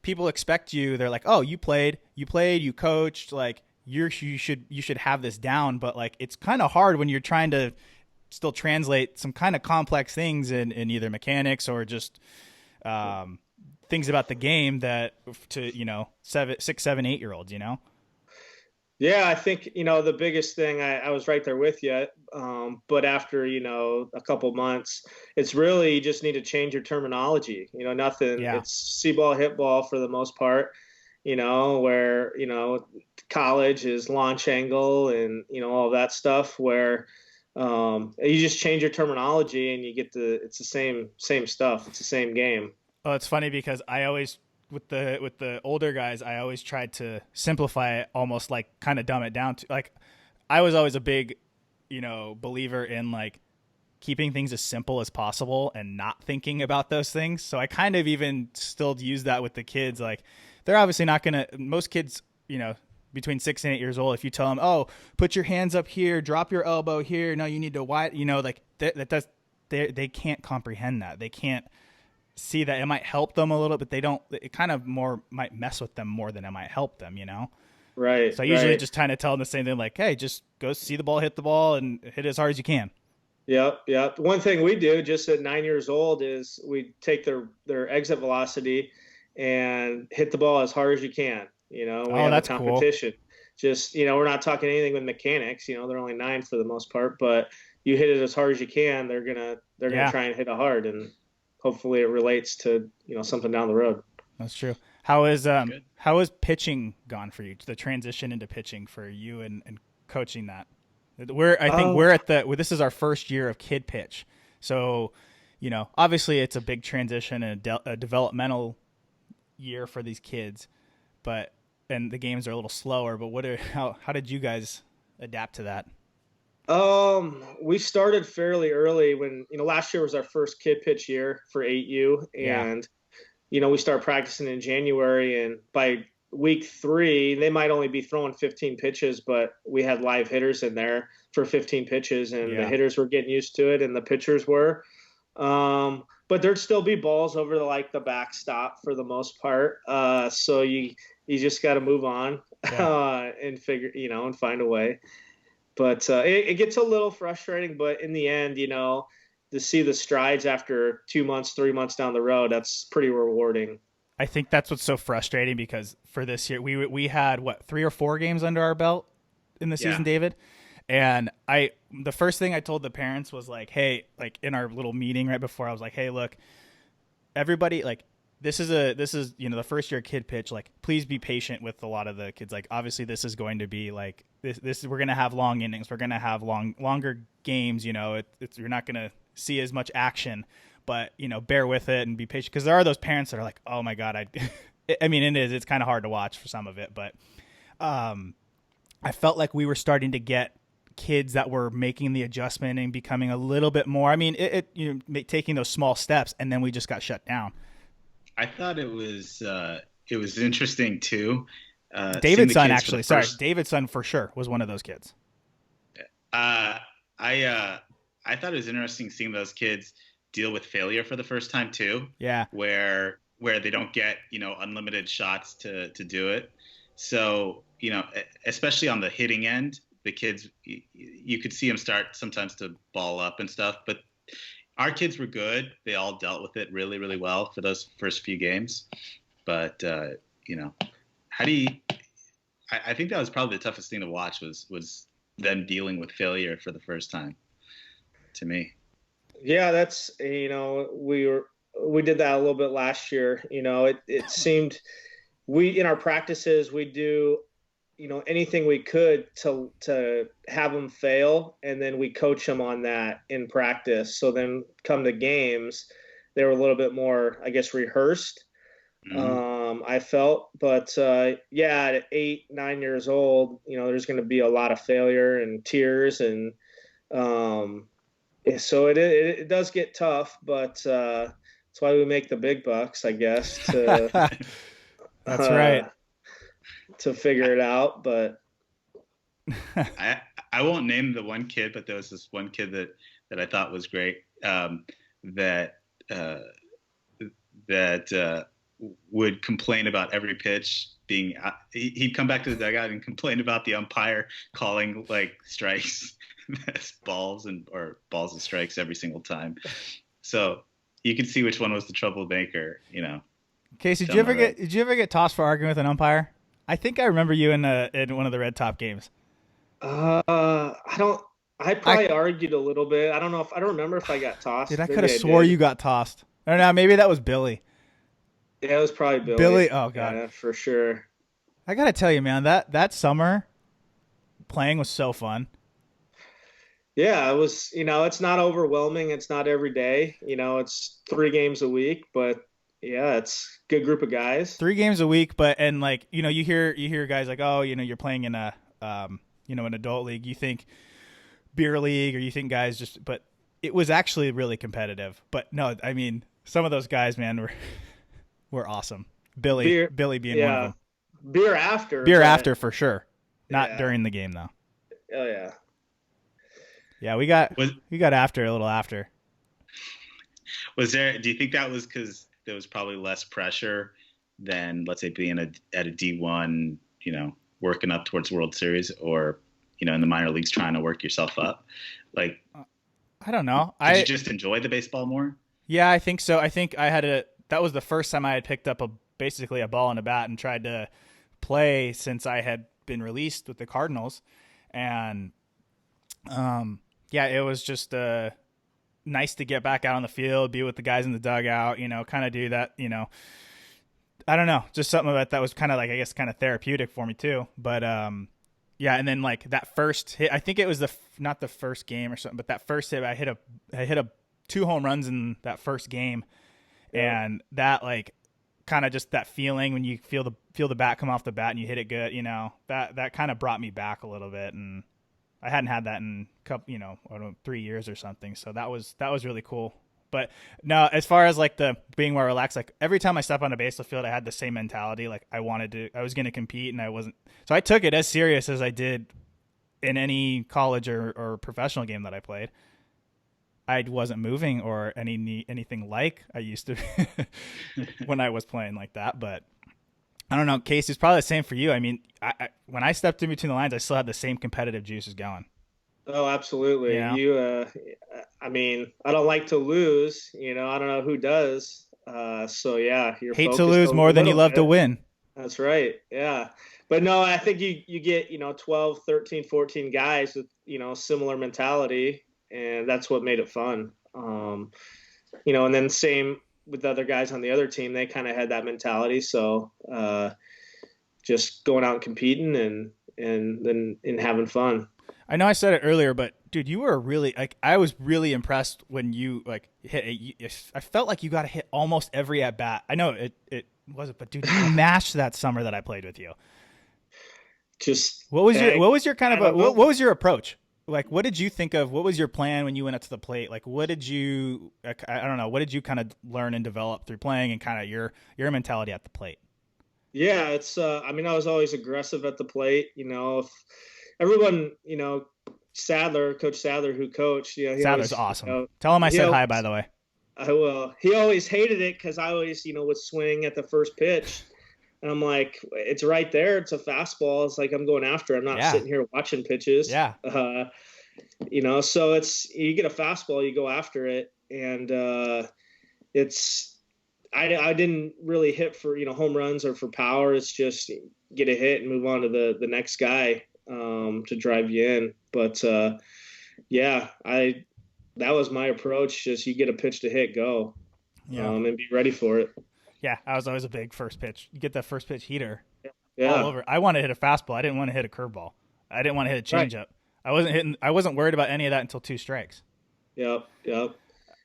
People expect you. They're like, "Oh, you played, you coached. Like you should have this down." But like, it's kind of hard when you're trying to still translate some kind of complex things in either mechanics or just things about the game that to, you know, 6, 7, 8-year-olds. You know. Yeah, I think, you know, the biggest thing, I was right there with you. But after, you know, a couple months, it's really, you just need to change your terminology. You know, nothing. Yeah. It's see ball, hit ball for the most part, you know, where, you know, college is launch angle and, you know, all that stuff where you just change your terminology and you get it's the same stuff. It's the same game. Oh, it's funny because I always, with the older guys, I always tried to simplify it, almost like kind of dumb it down to like, I was always a big, you know, believer in like keeping things as simple as possible and not thinking about those things. So I kind of even still use that with the kids. Like they're obviously not going to, most kids, you know, between 6 and 8 years old, if you tell them, "Oh, put your hands up here, drop your elbow here. No, you need to wide," you know, like they can't comprehend that. They can't see that. It might help them a little, but it kind of more might mess with them more than it might help them, you know? Right. So I usually just kind of tell them the same thing, like, "Hey, just go see the ball, hit the ball, and hit it as hard as you can." Yep. One thing we do just at 9 years old is we take their exit velocity and hit the ball as hard as you can. You know, we have that's a competition. Cool. Just, you know, we're not talking anything with mechanics. You know, they're only 9 for the most part, but you hit it as hard as you can. They're gonna try and hit it hard, and hopefully it relates to, you know, something down the road. That's true. How is pitching gone for you? The transition into pitching for you and coaching that. This is our first year of kid pitch. So, you know, obviously it's a big transition and a developmental year for these kids, and the games are a little slower, but how did you guys adapt to that? We started fairly early when, you know, last year was our first kid pitch year for 8U, and, you know, we started practicing in January, and by week 3, they might only be throwing 15 pitches, but we had live hitters in there for 15 pitches, and the hitters were getting used to it, and the pitchers were. but there'd still be balls over the backstop for the most part. So you just got to move on and figure, and find a way. But it gets a little frustrating, but in the end, to see the strides after 2 months, 3 months down the road, that's pretty rewarding. I think that's what's so frustrating, because for this year, we had 3 or 4 games under our belt in the season, David. And the first thing I told the parents was like, hey, like in our little meeting right before, I was like, hey, look, everybody, like, this is the first year kid pitch. Like, please be patient with a lot of the kids. Like, obviously this is going to be like this. We're going to have long innings. We're going to have longer games. You're not going to see as much action, but bear with it and be patient. Cause there are those parents that are like, oh my God, it's kind of hard to watch for some of it, but, I felt like we were starting to get kids that were making the adjustment and becoming a little bit more, taking those small steps, and then we just got shut down. I thought it was interesting too. David's son, actually. Sorry, David's son for sure was one of those kids. I thought it was interesting seeing those kids deal with failure for the first time too. Yeah. Where they don't get unlimited shots to do it. So especially on the hitting end, the kids, you could see them start sometimes to ball up and stuff, but our kids were good. They all dealt with it really, really well for those first few games. But, how do you – I think that was probably the toughest thing to watch was them dealing with failure for the first time, to me. Yeah, that's – we did that a little bit last year. It seemed in our practices we do – anything we could to have them fail, and then we coach them on that in practice. So then come to games, they were a little bit more, I guess, rehearsed. I felt, but at 8, 9 years old, there's going to be a lot of failure and tears, and so it does get tough, but that's why we make the big bucks, I guess. That's right. To figure it out, but I won't name the one kid, but there was this one kid that I thought was great, that would complain about every pitch being he'd come back to the dugout and complain about the umpire calling like strikes as balls or balls and strikes every single time. So you could see which one was the troublemaker, Casey, did you ever get tossed for arguing with an umpire? I think I remember you in one of the Red Top games. I probably argued a little bit. I don't remember if I got tossed. Dude, I could have swore you got tossed. I don't know. Maybe that was Billy. Yeah, it was probably Billy. Billy, oh God, yeah, for sure. I gotta tell you, man, that summer playing was so fun. Yeah, it was. It's not overwhelming. It's not every day. It's 3 games a week, but. Yeah, it's a good group of guys. 3 games a week, and you hear guys like, oh, you're playing in a an adult league. You think beer league, or you think guys but it was actually really competitive. But no, some of those guys, man, were awesome. Billy being one of them. Beer after for sure. Not during the game though. Oh yeah. Yeah, we got after a little after. Do you think that was because there was probably less pressure than, let's say, being at a D1, working up towards World Series, or, in the minor leagues trying to work yourself up? Like, I don't know. Did you just enjoy the baseball more? Yeah, I think so. I think that was the first time I had picked up basically a ball and a bat and tried to play since I had been released with the Cardinals. And, it was just, nice to get back out on the field, be with the guys in the dugout, kind of do that, I don't know, just something that was kind of like, I guess, kind of therapeutic for me too. But, and then like that first hit, I think it was not the first game or something, but that first hit, I hit 2 home runs in that first game. Yeah. And that like, kind of just that feeling when you feel the bat come off the bat and you hit it good, that kind of brought me back a little bit. And I hadn't had that in 3 years or something. So that was really cool. But no, as far as like the being more relaxed, like every time I step on a baseball field, I had the same mentality. Like I was going to compete, and I wasn't. So I took it as serious as I did in any college or professional game that I played. I wasn't moving or anything like I used to when I was playing like that. But I don't know, Casey, it's probably the same for you. I mean, when I stepped in between the lines, I still had the same competitive juices going. Oh, absolutely. I mean, I don't like to lose, I don't know who does. So yeah, you're hate to focused lose a more than you little love to bit. win. That's right. Yeah. But no, I think you get, 12, 13, 14 guys with, similar mentality, and that's what made it fun. And then same with the other guys on the other team, they kind of had that mentality. So, just going out and competing and having fun. I know I said it earlier, but dude, you were really I was really impressed when you hit I felt like you got to hit almost every at bat. I know it wasn't, but dude, you mashed that summer that I played with you. What was your kind of what was your approach? Like, what did you think of? What was your plan when you went up to the plate? Like, what did you I don't know, what did you kind of learn and develop through playing and kind of your mentality at the plate? Yeah, it's I mean, I was always aggressive at the plate. If everyone, Coach Sadler, who coached, Sadler's awesome. Tell him I said hi, by the way. I will. He always hated it because I always, would swing at the first pitch. And I'm like, it's right there. It's a fastball. It's like I'm going after it. I'm not sitting here watching pitches. Yeah. So it's, you get a fastball, you go after it. And I didn't really hit for, home runs or for power. It's just get a hit and move on to the next guy to drive you in. But that was my approach. Just you get a pitch to hit, go, and be ready for it. Yeah, I was always a big first pitch. You get that first pitch heater all over. I want to hit a fastball. I didn't want to hit a curveball. I didn't want to hit a changeup. Right. I wasn't worried about any of that until 2 strikes. Yep. And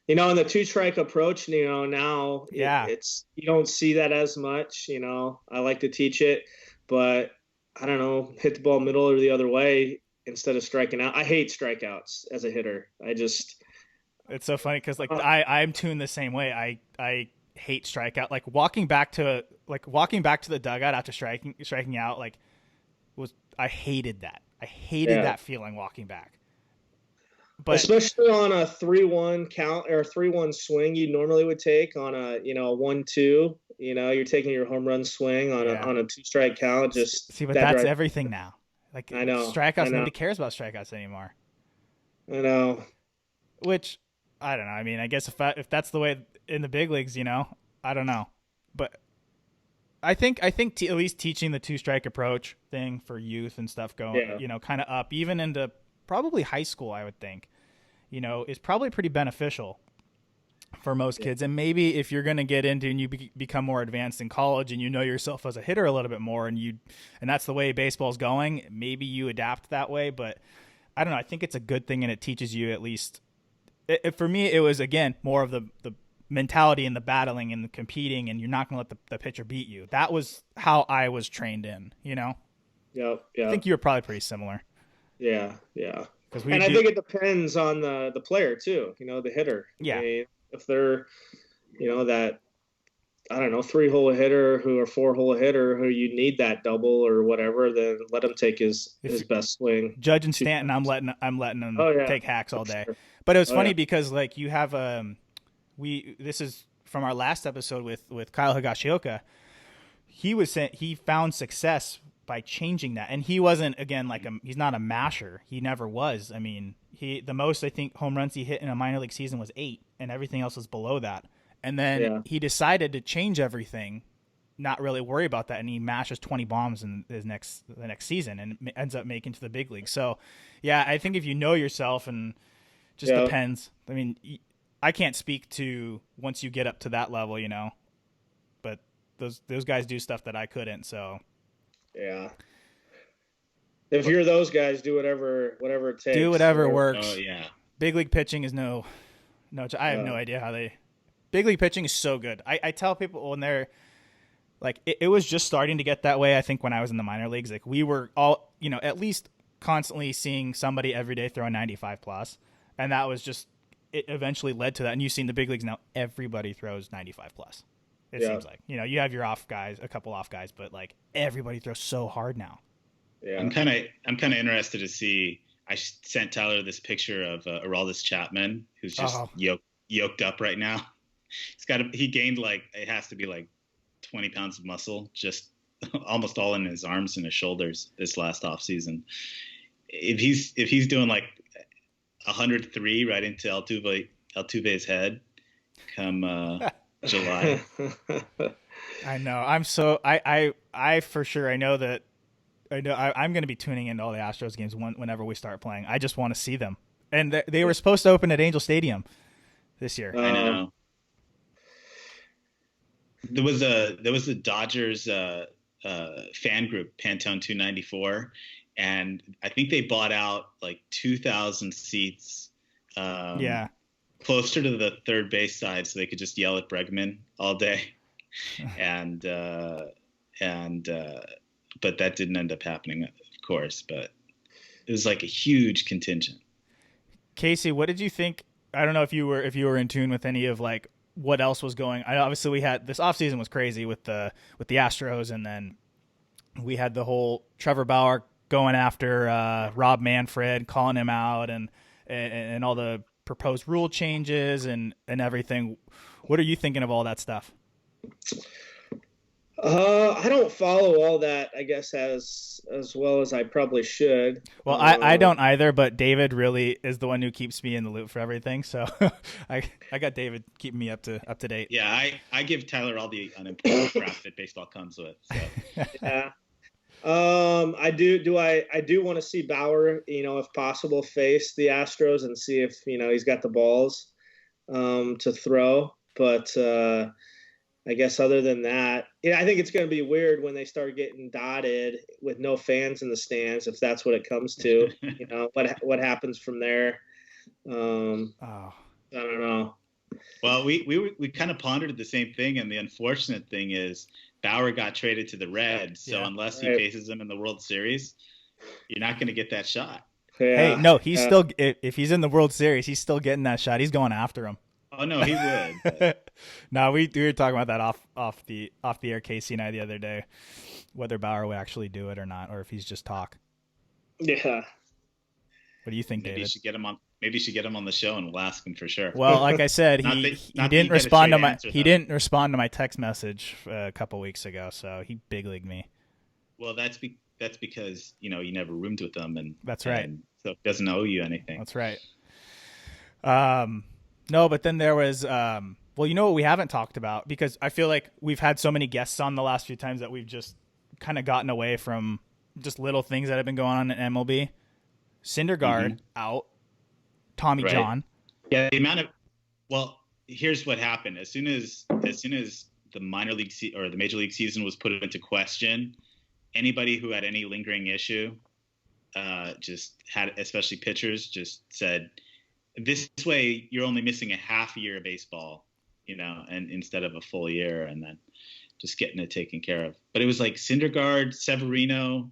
the 2-strike approach, now it's you don't see that as much. I like to teach it, but I don't know, hit the ball middle or the other way instead of striking out. I hate strikeouts as a hitter. It's so funny because I'm tuned the same way. I hate strikeout. Like walking back to the dugout after striking out, I hated that. I hated that feeling walking back. But especially on a 3-1 count or 3-1 swing, you normally would take on a 1-2. You're taking your home run swing on a 2-strike count. Just see, but that's everything now. I know strikeouts. Nobody cares about strikeouts anymore. I know. Which I don't know. I mean, I guess if that's the way in the big leagues, I don't know. But I think at least teaching the 2-strike approach thing for youth and stuff going, kind of up even into probably high school, I would think, is probably pretty beneficial for most kids. And maybe if you're going to get into and you become more advanced in college and you know yourself as a hitter a little bit more and that's the way baseball's going, maybe you adapt that way. But I don't know. I think it's a good thing and it teaches you at least. For me, it was, again, more of the mentality and the battling and the competing, and you're not going to let the pitcher beat you. That was how I was trained in, Yeah. I think you were probably pretty similar. Yeah. I think it depends on the player too, the hitter. Yeah. I mean, if they're, that, I don't know, 3-hole hitter who or 4-hole hitter who you need that double or whatever, then let him take his best swing. Judge and Stanton, I'm letting him take hacks all day. Sure. But it was funny because you have this is from our last episode with Kyle Higashioka. He was saying he found success by changing that, and he wasn't he's not a masher. He never was. I mean, the most I think home runs he hit in a minor league season was 8, and everything else was below that. And then he decided to change everything, not really worry about that, and he mashes 20 bombs in the next season and ends up making to the big league. So, yeah, I think if you know yourself, and just depends. I mean, I can't speak to once you get up to that level, but those guys do stuff that I couldn't. So, yeah. If you're those guys, do whatever it takes. Do whatever works. Oh yeah. Big league pitching is no. I have no idea how they. Big league pitching is so good. I tell people when they're it was just starting to get that way. I think when I was in the minor leagues, we were all at least constantly seeing somebody every day throwing 95 plus, and that was just it. Eventually led to that, and you've seen the big leagues now. Everybody throws 95 plus. It seems like you have your off guys, a couple off guys, but everybody throws so hard now. Yeah, I'm kind of interested to see. I sent Tyler this picture of Aroldis Chapman, who's just Oh. yoked up right now. He gained it has to be 20 pounds of muscle, just almost all in his arms and his shoulders this last off season. If he's doing 103 right into Altuve's head come July. I know. I for sure. I'm going to be tuning into all the Astros games whenever we start playing. I just want to see them. And they were supposed to open at Angel Stadium this year. I know. There was a Dodgers fan group, Pantone 294, and I think they bought out 2,000 seats. Closer to the third base side, so they could just yell at Bregman all day, and but that didn't end up happening, of course. But it was a huge contingent. Casey, what did you think? I don't know if you were in tune with any of what else was going. Obviously, we had this offseason was crazy with the Astros, and then we had the whole Trevor Bauer going after Rob Manfred, calling him out, and all the proposed rule changes and everything. What are you thinking of all that stuff? I don't follow all that, I guess, as well as I probably should. Well, I don't either, but David really is the one who keeps me in the loop for everything. So I got David keeping me up to date. Yeah, I give Tyler all the unimportant crap that baseball comes with. So. Yeah. I do want to see Bauer, if possible, face the Astros and see if, he's got the balls to throw. But I guess other than that, I think it's going to be weird when they start getting dotted with no fans in the stands, if that's what it comes to. What happens from there. I don't know. Well, we kind of pondered the same thing, and the unfortunate thing is Bauer got traded to the Reds, so unless he faces them in the World Series, you're not going to get that shot. Yeah. Hey, no, he's still, if he's in the World Series, he's still getting that shot. He's going after him. Oh no, he would. No, we were talking about that off the air, Casey and I, the other day, whether Bauer would actually do it or not, or if he's just talk. Yeah. What do you think, Maybe David? You should get him on the show, and we'll ask him for sure. Well, like I said, he didn't respond to my text message a couple weeks ago, so he big leagued me. Well, that's because you never roomed with them, and that's right. And so it doesn't owe you anything. That's right. No, but then there was what we haven't talked about, because I feel like we've had so many guests on the last few times that we've just kind of gotten away from just little things that have been going on in MLB. Syndergaard out. Tommy John. Yeah, here's what happened. As soon as the minor league or the major league season was put into question, anybody who had any lingering issue, just had, especially pitchers, just said, this way you're only missing a half year of baseball, and instead of a full year, and then just getting it taken care of. But it was Syndergaard, Severino.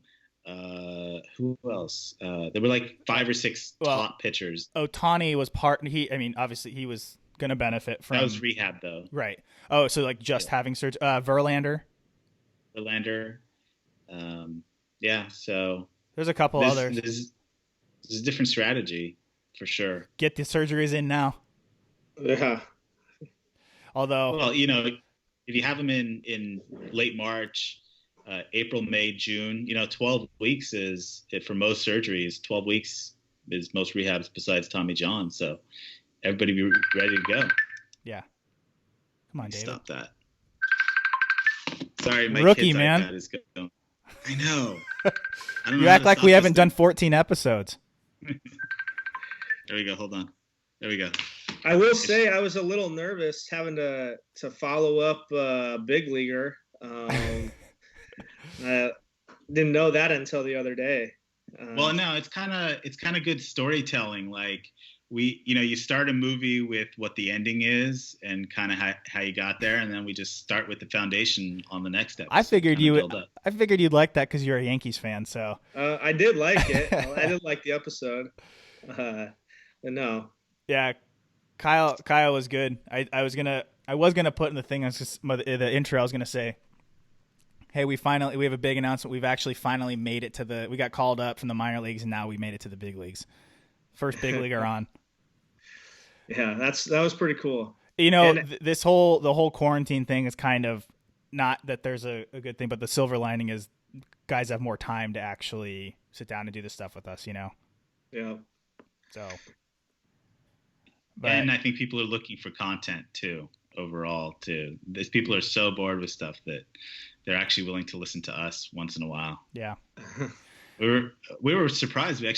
Who else? There were 5 or 6 top pitchers. Ohtani was obviously he was going to benefit from. That was rehab though. Right. Oh, so having surgery. Verlander. Yeah. So there's a couple others. This is a different strategy for sure. Get the surgeries in now. Yeah. Although, well, if you have them in late March, April, May, June, 12 weeks is it for most surgeries. 12 weeks is most rehabs besides Tommy John. So everybody be ready to go. Yeah. Come on, David. Stop that. Sorry, my rookie, kid's man. iPad is going. I know. You act like we haven't done 14 episodes. There we go. Hold on. There we go. I will say I was a little nervous having to follow up Big Leaguer. I didn't know that until the other day. Well, no, it's kind of good storytelling. You start a movie with what the ending is and kind of how you got there, and then we just start with the foundation on the next episode. I figured you'd like that because you're a Yankees fan. So I did like it. I did like the episode. But no. Yeah, Kyle was good. I was gonna put in the thing. The intro. I was gonna say, Hey, we have a big announcement. We've actually finally made it to we got called up from the minor leagues, and now we made it to the big leagues. First big leaguer on. Yeah, that was pretty cool. You know, the whole quarantine thing is kind of not that there's a good thing, but the silver lining is guys have more time to actually sit down and do this stuff with us, you know? Yeah. So. And I think people are looking for content too, overall too. These people are so bored with stuff that they're actually willing to listen to us once in a while. Yeah. We were surprised. We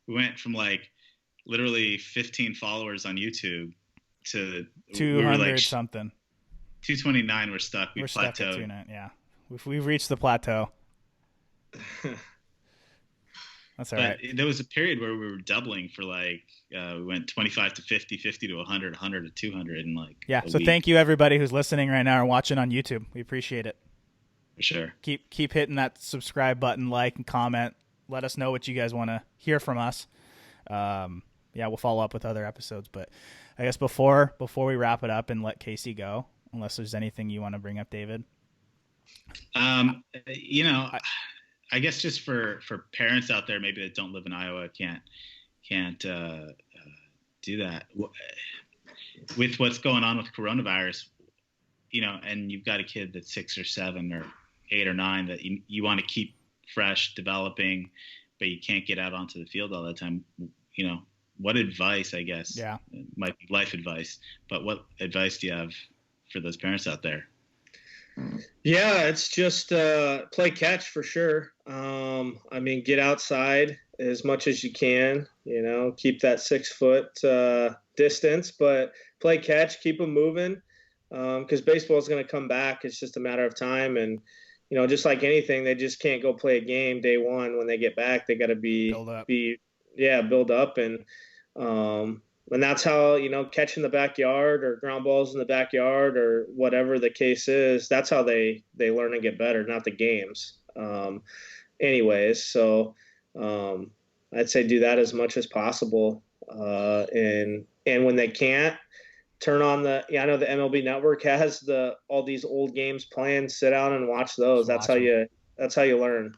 went from like literally 15 followers on YouTube to 200 something. 229. We're stuck. We're stuck at 229. Yeah. We've reached the plateau. That's all right. There was a period where we were doubling for like we went 25 to 50, 50 to 100, 100 to 200, and like so week. Thank you everybody who's listening right now or watching on YouTube. We appreciate it. For sure. Keep hitting that subscribe button, like and comment. Let us know what you guys want to hear from us. We'll follow up with other episodes, but I guess before we wrap it up and let Casey go, unless there's anything you want to bring up, David. I guess just for parents out there maybe that don't live in Iowa can't do that with what's going on with coronavirus, and you've got a kid that's 6 or 7 or 8 or 9 that you want to keep fresh, developing, but you can't get out onto the field all the time. What advice, I guess, it might be life advice, but what advice do you have for those parents out there? Yeah, it's just play catch for sure. Get outside as much as you can, keep that 6 foot distance, but play catch, keep them moving, because baseball is going to come back. It's just a matter of time. And, just like anything, they just can't go play a game day one. When they get back, they got to build up. And that's how, catch in the backyard or ground balls in the backyard or whatever the case is, that's how they learn and get better, not the games. So I'd say do that as much as possible. And when they can't, turn on I know the MLB Network has all these old games playing, sit down and watch those. That's how you learn.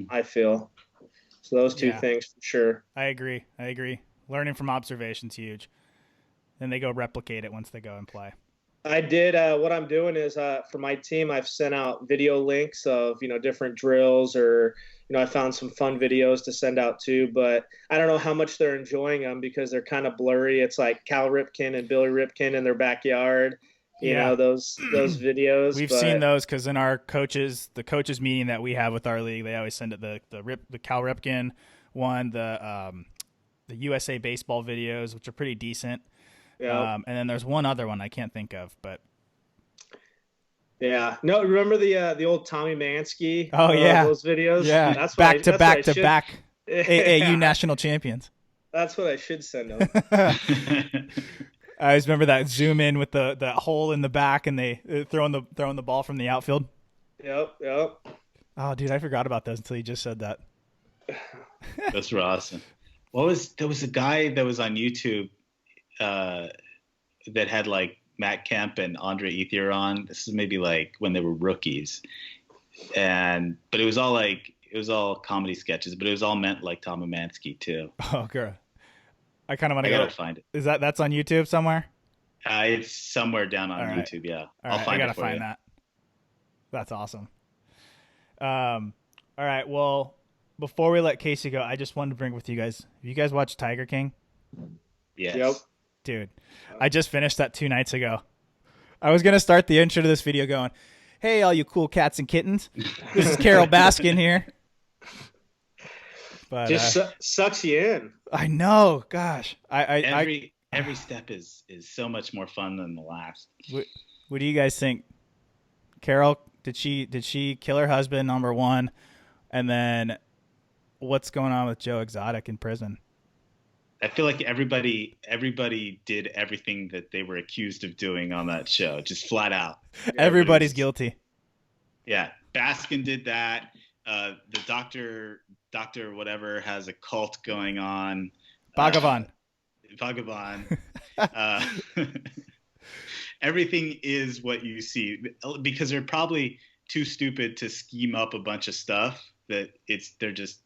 I feel. So those two things for sure. I agree. Learning from observation's huge. Then they go replicate it once they go and play. I did. What I'm doing is for my team, I've sent out video links of, different drills or, I found some fun videos to send out too, but I don't know how much they're enjoying them because they're kind of blurry. It's like Cal Ripken and Billy Ripken in their backyard, you know, those videos. We've seen those because in the coaches meeting that we have with our league, they always send it the Cal Ripken one, the USA baseball videos, which are pretty decent. Yeah. And then there's one other one I can't think of, but yeah, no, remember the old Tommy Mansky? Oh yeah, those videos. Yeah, that's back to back AAU national champions. That's what I should send them. I always remember that zoom in with the hole in the back and they throwing the ball from the outfield. Yep. Oh, dude, I forgot about those until you just said that. Those were awesome. There was a guy that was on YouTube that had like Matt Kemp and Andre Ethier on. This is maybe like when they were rookies, but it was all comedy sketches, but it was all meant like Tom Mansky too. Oh, girl, I kind of want to gotta find it. Is that's on YouTube somewhere? It's somewhere down on YouTube. Yeah, I'll find it. I gotta find that. That's awesome. All right, well, before we let Casey go, I just wanted to bring with you guys. Have you guys watched Tiger King? Yes. Yep. Dude, I just finished that 2 nights ago. I was going to start the intro to this video going, hey, all you cool cats and kittens. This is Carol Baskin here. But just sucks you in. I know. Gosh. Every step is so much more fun than the last. What do you guys think? Carol, did she kill her husband, number one? And then what's going on with Joe Exotic in prison? I feel like everybody did everything that they were accused of doing on that show, just flat out. Everybody's guilty. Yeah, Baskin did that. The doctor whatever has a cult going on. Bhagavan. Everything is what you see because they're probably too stupid to scheme up a bunch of stuff. They're just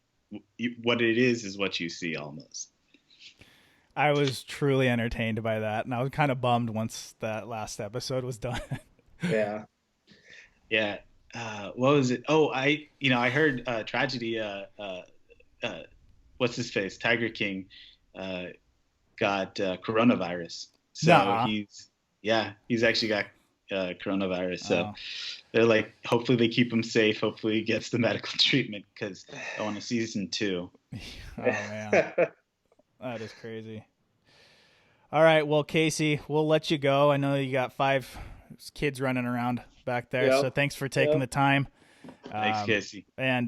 what it is what you see almost. I was truly entertained by that, and I was kind of bummed once that last episode was done. Yeah. Yeah. What was it? Oh, I heard tragedy. What's his face? Tiger King got coronavirus. So Nuh-uh. he's actually got coronavirus. So they're like, hopefully they keep him safe. Hopefully he gets the medical treatment because I want a season 2. Oh man, that is crazy. All right, well, Casey, we'll let you go. I know you got 5 kids running around back there, so thanks for taking the time. Thanks, Casey. And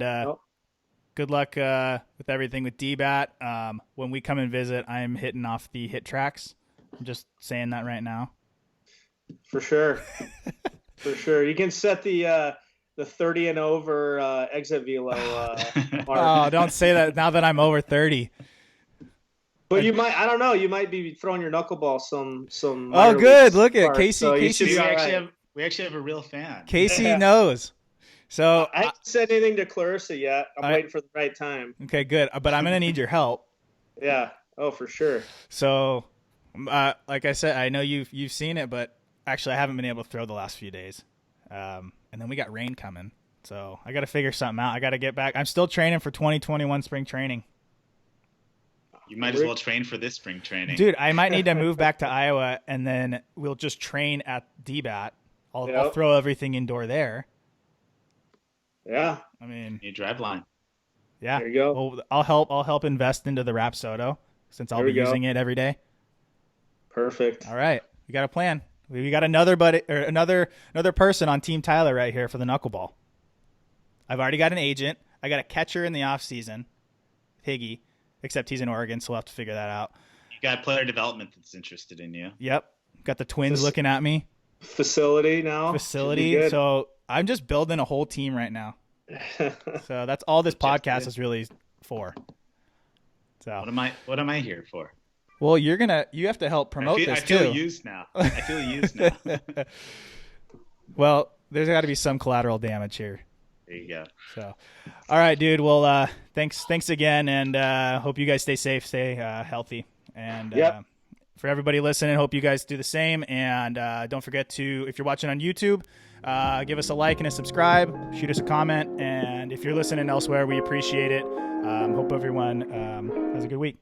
good luck with everything with DBAT. When we come and visit, I'm hitting off the hit tracks. I'm just saying that right now. For sure. For sure. You can set the 30 and over exit velo mark. Oh, don't say that now that I'm over 30. But you might, I don't know, you might be throwing your knuckleball some Oh, good. Look at Casey. So Casey. We actually have a real fan. Casey knows. So I haven't said anything to Clarissa yet. I'm waiting for the right time. Okay, good. But I'm going to need your help. Yeah. Oh, for sure. So, like I said, I know you've seen it, but actually I haven't been able to throw the last few days. And then we got rain coming. So I got to figure something out. I got to get back. I'm still training for 2021 spring training. You might as well train for this spring training. Dude, I might need to move back to Iowa, and then we'll just train at DBAT. I'll throw everything indoor there. Yeah. I mean, you drive line. Yeah. There you go. Well, I'll help invest into the Rapsodo since I'll be using it every day. Perfect. All right. We got a plan. We got another person on Team Tyler right here for the knuckleball. I've already got an agent. I got a catcher in the off season, Higgy, except he's in Oregon, so we'll have to figure that out. You got player development that's interested in you. Yep. Got the Twins looking at me. Facility now. So I'm just building a whole team right now. So that's all this podcast is really for. So what am I here for? Well, you have to help promote this too. I feel used now. Well, there's got to be some collateral damage here. There you go. So, all right, dude. Well, thanks again, and hope you guys stay safe, stay healthy, and for everybody listening, hope you guys do the same. And don't forget to, if you're watching on YouTube, give us a like and a subscribe, shoot us a comment, and if you're listening elsewhere, we appreciate it. Hope everyone has a good week.